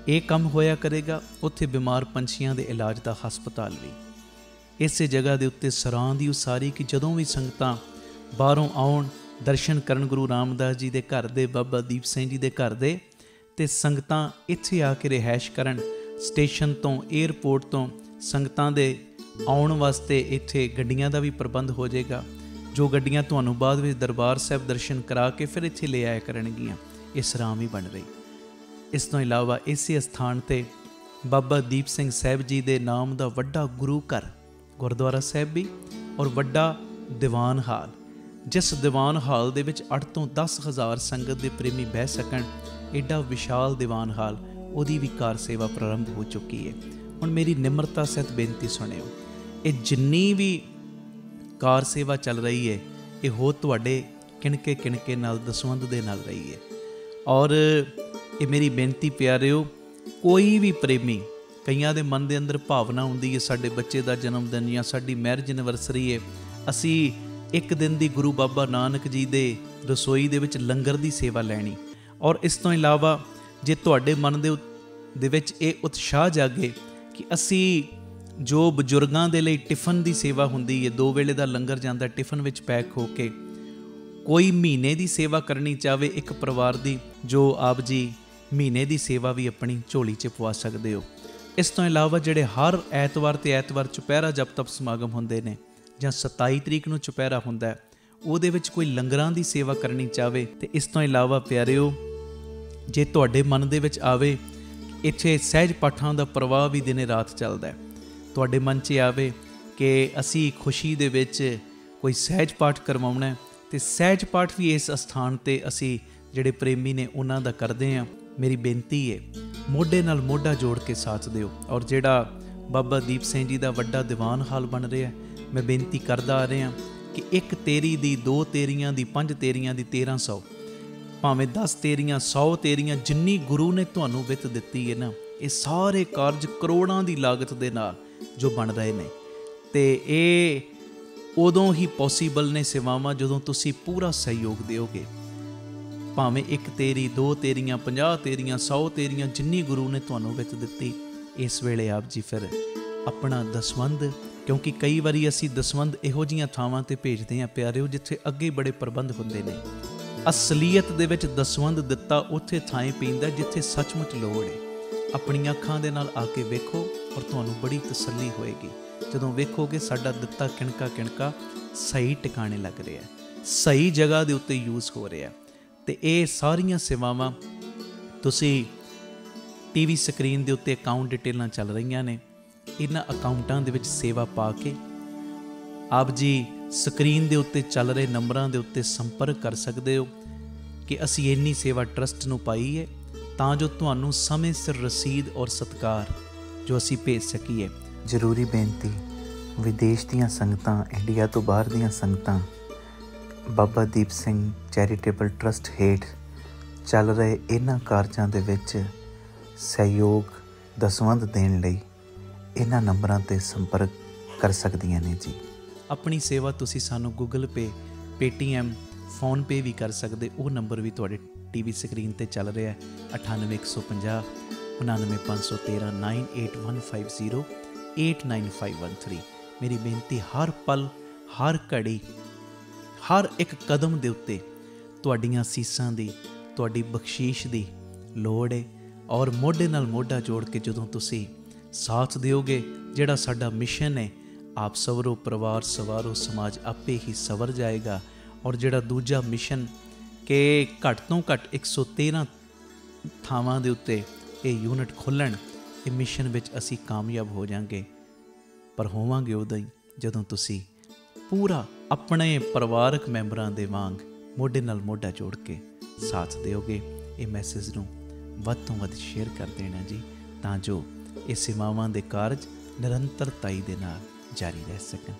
ਇਹ ਕੰਮ ਹੋਇਆ ਕਰੇਗਾ, ਉੱਥੇ ਬਿਮਾਰ ਪੰਛੀਆਂ ਦੇ ਇਲਾਜ ਦਾ ਹਸਪਤਾਲ ਵੀ। ਇਸੇ ਜਗ੍ਹਾ ਦੇ ਉੱਤੇ ਸਰਾਂ ਦੀ ਉਸਾਰੀ ਕਿ ਜਦੋਂ ਵੀ ਸੰਗਤਾਂ ਬਾਹਰੋਂ ਆਉਣ, ਦਰਸ਼ਨ ਕਰਨ ਗੁਰੂ ਰਾਮਦਾਸ ਜੀ ਦੇ ਘਰ ਦੇ, ਬਾਬਾ ਦੀਪ ਸਿੰਘ ਜੀ ਦੇ ਘਰ ਦੇ, ਅਤੇ ਸੰਗਤਾਂ ਇੱਥੇ ਆ ਕੇ ਰਿਹਾਇਸ਼ ਕਰਨ। ਸਟੇਸ਼ਨ ਤੋਂ, ਏਅਰਪੋਰਟ ਤੋਂ ਸੰਗਤਾਂ ਦੇ ਆਉਣ ਵਾਸਤੇ ਇੱਥੇ ਗੱਡੀਆਂ ਦਾ ਵੀ ਪ੍ਰਬੰਧ ਹੋ ਜਾਏਗਾ, ਜੋ ਗੱਡੀਆਂ ਤੁਹਾਨੂੰ ਬਾਅਦ ਵਿੱਚ ਦਰਬਾਰ ਸਾਹਿਬ ਦਰਸ਼ਨ ਕਰਾ ਕੇ ਫਿਰ ਇੱਥੇ ਲੈ ਆਇਆ ਕਰਨਗੀਆਂ। ਇਹ ਸਰਾਂ ਵੀ ਬਣ ਰਹੀ। ਇਸ ਤੋਂ ਇਲਾਵਾ ਇਸੇ ਸਥਾਨ 'ਤੇ ਬਾਬਾ ਦੀਪ ਸਿੰਘ ਸਾਹਿਬ ਜੀ ਦੇ ਨਾਮ ਦਾ ਵੱਡਾ ਗੁਰੂ ਘਰ, ਗੁਰਦੁਆਰਾ ਸਾਹਿਬ ਵੀ, ਔਰ ਵੱਡਾ ਦੀਵਾਨ ਹਾਲ, ਜਿਸ ਦੀਵਾਨ ਹਾਲ ਦੇ ਵਿੱਚ 8 ਤੋਂ 10 ਹਜ਼ਾਰ ਸੰਗਤ ਦੇ ਪ੍ਰੇਮੀ ਬਹਿ ਸਕਣ, ਐਡਾ ਵਿਸ਼ਾਲ ਦੀਵਾਨ ਹਾਲ, ਉਹਦੀ ਵੀ ਕਾਰ ਸੇਵਾ ਪ੍ਰਾਰੰਭ ਹੋ ਚੁੱਕੀ ਹੈ। ਹੁਣ ਮੇਰੀ ਨਿਮਰਤਾ ਸਹਿਤ ਬੇਨਤੀ ਸੁਣਿਓ, ਇਹ ਜਿੰਨੀ ਵੀ ਕਾਰ ਸੇਵਾ ਚੱਲ ਰਹੀ ਹੈ, ਇਹ ਹੋ ਤੁਹਾਡੇ ਕਿਣਕੇ ਨਾਲ, ਦਸਵੰਧ ਦੇ ਨਾਲ ਰਹੀ ਹੈ। ਔਰ ਇਹ ਮੇਰੀ ਬੇਨਤੀ ਪਿਆਰਿਓ, ਕੋਈ ਵੀ ਪ੍ਰੇਮੀ, ਕਈਆਂ ਦੇ ਮਨ ਦੇ ਅੰਦਰ ਭਾਵਨਾ ਹੁੰਦੀ ਹੈ ਸਾਡੇ ਬੱਚੇ ਦਾ ਜਨਮ ਦਿਨ ਜਾਂ ਸਾਡੀ ਮੈਰਿਜ ਐਨਵਰਸਰੀ ਹੈ, ਅਸੀਂ ਇੱਕ ਦਿਨ ਦੀ ਗੁਰੂ ਬਾਬਾ ਨਾਨਕ ਜੀ ਦੇ ਰਸੋਈ ਦੇ ਵਿੱਚ ਲੰਗਰ ਦੀ ਸੇਵਾ ਲੈਣੀ। ਔਰ ਇਸ ਤੋਂ ਇਲਾਵਾ ਜੇ ਤੁਹਾਡੇ ਮਨ ਦੇ ਵਿੱਚ ਇਹ ਉਤਸ਼ਾਹ ਜਾਗੇ ਕਿ ਅਸੀਂ ਜੋ ਬਜ਼ੁਰਗਾਂ ਦੇ ਲਈ ਟਿਫਨ ਦੀ ਸੇਵਾ ਹੁੰਦੀ ਹੈ, 2 ਵੇਲੇ ਦਾ ਲੰਗਰ ਜਾਂਦਾ ਟਿਫਨ ਵਿੱਚ ਪੈਕ ਹੋ ਕੇ, ਕੋਈ ਮਹੀਨੇ ਦੀ ਸੇਵਾ ਕਰਨੀ ਚਾਹਵੇ ਇੱਕ ਪਰਿਵਾਰ ਦੀ, ਜੋ ਆਪ ਜੀ ਮਹੀਨੇ ਦੀ ਸੇਵਾ ਵੀ ਆਪਣੀ ਝੋਲੀ 'ਚ ਪਵਾ ਸਕਦੇ ਹੋ। ਇਸ ਤੋਂ ਇਲਾਵਾ ਜਿਹੜੇ ਹਰ ਐਤਵਾਰ ਤੇ ਐਤਵਾਰ ਚੁਪਹਿਰਾ ਜਪ ਤਪ ਸਮਾਗਮ ਹੁੰਦੇ ਨੇ, ਜਾਂ 27 ਤਰੀਕ ਨੂੰ ਚੁਪਹਿਰਾ ਹੁੰਦਾ, ਉਹਦੇ ਵਿੱਚ ਕੋਈ ਲੰਗਰਾਂ ਦੀ ਸੇਵਾ ਕਰਨੀ ਚਾਹਵੇ। ਤੇ ਇਸ ਤੋਂ ਇਲਾਵਾ ਪਿਆਰਿਓ, ਜੇ ਤੁਹਾਡੇ ਮਨ ਦੇ ਵਿੱਚ ਆਵੇ ਇੱਥੇ ਸਹਿਜ ਪਾਠਾਂ ਦਾ ਪ੍ਰਵਾਹ ਵੀ ਦਿਨੇ ਰਾਤ ਚੱਲਦਾ, ਤੁਹਾਡੇ ਮਨ 'ਚ ਆਵੇ ਕਿ ਅਸੀਂ ਖੁਸ਼ੀ ਦੇ ਵਿੱਚ ਕੋਈ ਸਹਿਜ ਪਾਠ ਕਰਵਾਉਣਾ, ਤੇ ਸਹਿਜ ਪਾਠ ਵੀ ਇਸ ਅਸਥਾਨ 'ਤੇ ਅਸੀਂ ਜਿਹੜੇ ਪ੍ਰੇਮੀ ਨੇ ਉਹਨਾਂ ਦਾ ਕਰਦੇ ਹਾਂ। ਮੇਰੀ ਬੇਨਤੀ ਹੈ, ਮੋਢੇ ਨਾਲ ਮੋਢਾ ਜੋੜ ਕੇ ਸਾਥ ਦਿਓ। ਔਰ ਜਿਹੜਾ ਬਾਬਾ ਦੀਪ ਸਿੰਘ ਜੀ ਦਾ ਵੱਡਾ ਦੀਵਾਨ ਹਾਲ ਬਣ ਰਿਹਾ, ਮੈਂ ਬੇਨਤੀ ਕਰਦਾ ਆ ਰਿਹਾ ਕਿ 1 ਤੇਰੀ ਦੀ, 2 ਤੇਰੀਆਂ ਦੀ, 5 ਤੇਰੀਆਂ ਦੀ, 1300, ਭਾਵੇਂ 10 ਤੇਰੀਆਂ, 100 ਤੇਰੀਆਂ, ਜਿੰਨੀ ਗੁਰੂ ਨੇ ਤੁਹਾਨੂੰ ਵਿੱਤ ਦਿੱਤੀ ਹੈ ਨਾ, ਇਹ ਸਾਰੇ ਕਾਰਜ ਕਰੋੜਾਂ ਦੀ ਲਾਗਤ ਦੇ ਨਾਲ ਜੋ ਬਣ ਰਹੇ ਨੇ, ਤੇ ਇਹ ਉਦੋਂ ਹੀ ਪੋਸੀਬਲ ਨੇ ਸੇਵਾਵਾਂ ਜਦੋਂ ਤੁਸੀਂ ਪੂਰਾ ਸਹਿਯੋਗ ਦਿਓਗੇ। ਭਾਵੇਂ 1 ਤੇਰੀ, 2 ਤੇਰੀਆਂ, 50 ਤੇਰੀਆਂ, 100 ਤੇਰੀਆਂ, ਜਿੰਨੀ ਗੁਰੂ ਨੇ ਤੁਹਾਨੂੰ ਵਿੱਤ ਦਿੱਤੀ, ਇਸ ਵੇਲੇ ਆਪ ਜੀ ਫਿਰ ਆਪਣਾ ਦਸਵੰਧ, ਕਿਉਂਕਿ ਕਈ ਵਾਰੀ ਅਸੀਂ ਦਸਵੰਧ ਇਹੋ ਜਿਹੀਆਂ ਥਾਵਾਂ 'ਤੇ ਭੇਜਦੇ ਹਾਂ ਪਿਆਰਿਓ ਜਿੱਥੇ ਅੱਗੇ ਬੜੇ ਪ੍ਰਬੰਧ ਹੁੰਦੇ ਨੇ। ਅਸਲੀਅਤ ਦੇ ਵਿੱਚ ਦਸਵੰਧ ਦਿੱਤਾ ਉੱਥੇ ਥਾਂ ਪੈਂਦਾ ਜਿੱਥੇ ਸੱਚਮੁੱਚ ਲੋੜ ਹੈ। ਆਪਣੀਆਂ ਅੱਖਾਂ ਦੇ ਨਾਲ ਆ ਕੇ ਵੇਖੋ ਔਰ ਤੁਹਾਨੂੰ ਬੜੀ ਤਸੱਲੀ ਹੋਏਗੀ ਜਦੋਂ ਵੇਖੋਗੇ ਸਾਡਾ ਦਿੱਤਾ ਕਿਣਕਾ ਕਿਣਕਾ ਸਹੀ ਟਿਕਾਣੇ ਲੱਗ ਰਿਹਾ, ਸਹੀ ਜਗ੍ਹਾ ਦੇ ਉੱਤੇ ਯੂਜ਼ ਹੋ ਰਿਹਾ। ਤੇ ਇਹ ਸਾਰੀਆਂ ਸੇਵਾਵਾਂ ਤੁਸੀਂ ਟੀਵੀ ਸਕਰੀਨ ਦੇ ਉੱਤੇ ਅਕਾਊਂਟ ਡਿਟੇਲਾਂ ਚੱਲ ਰਹੀਆਂ ਨੇ, ਇਹਨਾਂ ਅਕਾਊਂਟਾਂ ਦੇ ਵਿੱਚ ਸੇਵਾ ਪਾ ਕੇ ਆਪ ਜੀ ਸਕਰੀਨ ਦੇ ਉੱਤੇ ਚੱਲ ਰਹੇ ਨੰਬਰਾਂ ਦੇ ਉੱਤੇ ਸੰਪਰਕ ਕਰ ਸਕਦੇ ਹੋ ਕਿ ਅਸੀਂ ਇੰਨੀ ਸੇਵਾ ਟਰਸਟ ਨੂੰ ਪਾਈ ਹੈ, ਤਾਂ ਜੋ ਤੁਹਾਨੂੰ ਸਮੇਂ ਸਿਰ ਰਸੀਦ ਔਰ ਸਤਿਕਾਰ ਜੋ ਅਸੀਂ ਭੇਜ ਸਕੀਏ। ਜ਼ਰੂਰੀ ਬੇਨਤੀ, ਵਿਦੇਸ਼ ਦੀਆਂ ਸੰਗਤਾਂ, ਇੰਡੀਆ ਤੋਂ ਬਾਹਰ ਦੀਆਂ ਸੰਗਤਾਂ ਬਾਬਾ ਦੀਪ ਸਿੰਘ ਚੈਰੀਟੇਬਲ ਟਰਸਟ ਹੇਠ ਚੱਲ ਰਹੇ ਇਹਨਾਂ ਕਾਰਜਾਂ ਦੇ ਵਿੱਚ ਸਹਿਯੋਗ ਦਸਵੰਧ ਦੇਣ ਲਈ ਇਹਨਾਂ ਨੰਬਰਾਂ 'ਤੇ ਸੰਪਰਕ ਕਰ ਸਕਦੀਆਂ ਨੇ ਜੀ। ਆਪਣੀ ਸੇਵਾ ਤੁਸੀਂ ਸਾਨੂੰ ਗੂਗਲ ਪੇ, ਪੇਟੀਐਮ, ਫੋਨਪੇ ਵੀ ਕਰ ਸਕਦੇ। ਉਹ ਨੰਬਰ ਵੀ ਤੁਹਾਡੇ ਟੀਵੀ ਸਕਰੀਨ 'ਤੇ ਚੱਲ ਰਿਹਾ, 98 150 99 513 98150 89513। ਮੇਰੀ ਬੇਨਤੀ, ਹਰ ਪਲ, ਹਰ ਘੜੀ, ਹਰ ਇੱਕ ਕਦਮ ਦੇ ਉੱਤੇ ਤੁਹਾਡੀਆਂ ਸੀਸਾਂ ਦੀ, ਤੁਹਾਡੀ ਬਖਸ਼ੀਸ਼ ਦੀ ਲੋੜ ਹੈ। ਔਰ ਮੋਢੇ ਨਾਲ ਮੋਢਾ ਜੋੜ ਕੇ ਜਦੋਂ ਤੁਸੀਂ ਸਾਥ ਦਿਓਗੇ, ਜਿਹੜਾ ਸਾਡਾ ਮਿਸ਼ਨ ਹੈ, ਆਪ ਸਵਰੋ ਪਰਿਵਾਰ ਸਵਾਰੋ ਸਮਾਜ ਆਪੇ ਹੀ ਸਵਰ ਜਾਏਗਾ। ਔਰ ਜਿਹੜਾ ਦੂਜਾ ਮਿਸ਼ਨ ਕਿ ਘੱਟ ਤੋਂ ਘੱਟ 113 ਥਾਵਾਂ ਦੇ ਉੱਤੇ ਇਹ ਯੂਨਿਟ ਖੋਲ੍ਹਣ, ਇਹ ਮਿਸ਼ਨ ਵਿੱਚ ਅਸੀਂ ਕਾਮਯਾਬ ਹੋ ਜਾਵਾਂਗੇ। ਪਰ ਹੋਵਾਂਗੇ ਉਦੋਂ ਹੀ ਜਦੋਂ ਤੁਸੀਂ ਪੂਰਾ ਆਪਣੇ ਪਰਿਵਾਰਕ ਮੈਂਬਰਾਂ ਦੇ ਵਾਂਗ ਮੋਢੇ ਨਾਲ ਮੋਢਾ ਜੋੜ ਕੇ ਸਾਥ ਦਿਓਗੇ। ਇਹ ਮੈਸੇਜ ਨੂੰ ਵੱਧ ਤੋਂ ਵੱਧ ਸ਼ੇਅਰ ਕਰ ਦੇਣਾ ਜੀ, ਤਾਂ ਜੋ ਇਹ ਸੇਵਾਵਾਂ ਦੇ ਕਾਰਜ ਨਿਰੰਤਰਤਾਈ ਦੇ ਨਾਲ ਜਾਰੀ ਰਹਿ ਸਕਣ।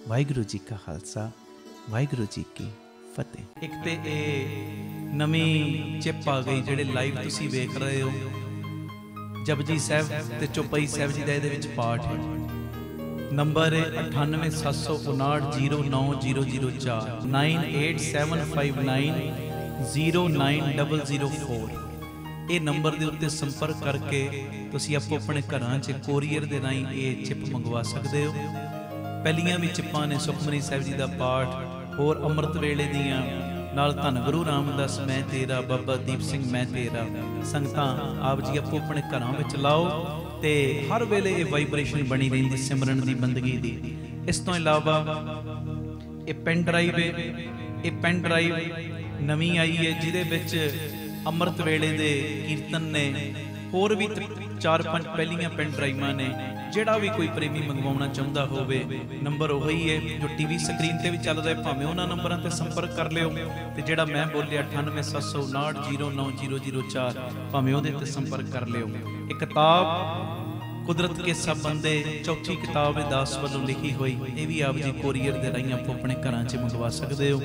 ਵਾਹਿਗੁਰੂ ਜੀ ਕਾ ਖਾਲਸਾ, ਵਾਹਿਗੁਰੂ ਜੀ ਕੀ ਫਤਿਹ। ਇੱਕ ਤੇ ਇਹ ਨਵੀਂ ਚਿੱਪ ਆ ਗਈ, ਜਿਹੜੇ ਲਾਈਵ ਤੁਸੀਂ ਵੇਖ ਰਹੇ ਹੋ, ਜਪਜੀ ਸਾਹਿਬ ਤੇ ਚੌਪਈ ਸਾਹਿਬ ਜੀ ਦਾ ਇਹਦੇ ਵਿੱਚ ਪਾਠ ਹੈ। ਨੰਬਰ ਹੈ 9875909004 9875909004। ਇਹ ਨੰਬਰ ਦੇ ਉੱਤੇ ਸੰਪਰਕ ਕਰਕੇ ਤੁਸੀਂ ਆਪੋ ਆਪਣੇ ਘਰਾਂ 'ਚ ਕੋਰੀਅਰ ਦੇ ਰਾਹੀਂ ਇਹ ਚਿੱਪ ਮੰਗਵਾ ਸਕਦੇ ਹੋ। ਪਹਿਲੀਆਂ ਵੀ ਚਿੱਪਾਂ ਨੇ ਸੁਖਮਨੀ ਸਾਹਿਬ ਜੀ ਦਾ ਪਾਠ, ਹੋਰ ਅੰਮ੍ਰਿਤ ਵੇਲੇ ਦੀਆਂ, ਨਾਲ ਧੰਨ ਗੁਰੂ ਰਾਮਦਾਸ ਮੈਂ ਤੇਰਾ, ਬਾਬਾ ਦੀਪ ਸਿੰਘ ਮੈਂ ਤੇਰਾ। ਸੰਗਤਾਂ ਆਪ ਜੀ ਆਪੋ ਆਪਣੇ ਘਰਾਂ ਵਿੱਚ ਲਾਓ ਤੇ ਹਰ ਵੇਲੇ ਇਹ ਵਾਈਬ੍ਰੇਸ਼ਨ ਬਣੀ ਰਹਿੰਦੀ ਸਿਮਰਨ ਦੀ, ਬੰਦਗੀ ਦੀ। ਇਸ ਤੋਂ ਇਲਾਵਾ ਇਹ ਪੈਨ ਡਰਾਈਵ ਹੈ, ਇਹ ਪੈਨ ਡਰਾਈਵ ਨਵੀਂ ਆਈ ਹੈ ਜਿਹਦੇ ਵਿੱਚ ਅੰਮ੍ਰਿਤ ਵੇਲੇ ਦੇ ਕੀਰਤਨ ਨੇ, ਹੋਰ ਵੀ 4-5 ਪਹਿਲੀਆਂ ਪੈਨ ਡਰਾਈਵਾਂ ਨੇ। ਜਿਹੜਾ ਵੀ ਕੋਈ ਪ੍ਰੇਮੀ ਮੰਗਵਾਉਣਾ ਚਾਹੁੰਦਾ ਹੋਵੇ, ਨੰਬਰ ਉਹੀ ਹੈ ਜੋ ਟੀਵੀ ਸਕਰੀਨ ਤੇ ਵੀ ਚੱਲ ਰਿਹਾ, ਭਾਵੇਂ ਉਹਨਾਂ ਨੰਬਰਾਂ ਤੇ ਸੰਪਰਕ ਕਰ ਲਿਓ। ਤੇ ਜਿਹੜਾ ਮੈਂ ਬੋਲਿਆ 9875909004, ਭਾਵੇਂ ਉਹਦੇ ਤੇ ਸੰਪਰਕ ਕਰ ਲਿਓ। ਇਹ ਕਿਤਾਬ ਕੁਦਰਤ ਕੇ ਸਭ ਬੰਦੇ, ਚੌਥੀ ਕਿਤਾਬ ਹੈ ਦਾਸ ਵੱਲੋਂ ਲਿਖੀ ਹੋਈ, ਇਹ ਵੀ ਆਪ ਜੀ ਕੋਰੀਅਰ ਦੇ ਰਾਹੀਂ ਆਪੋ ਆਪਣੇ ਘਰਾਂ 'ਚ ਮੰਗਵਾ ਸਕਦੇ ਹੋ।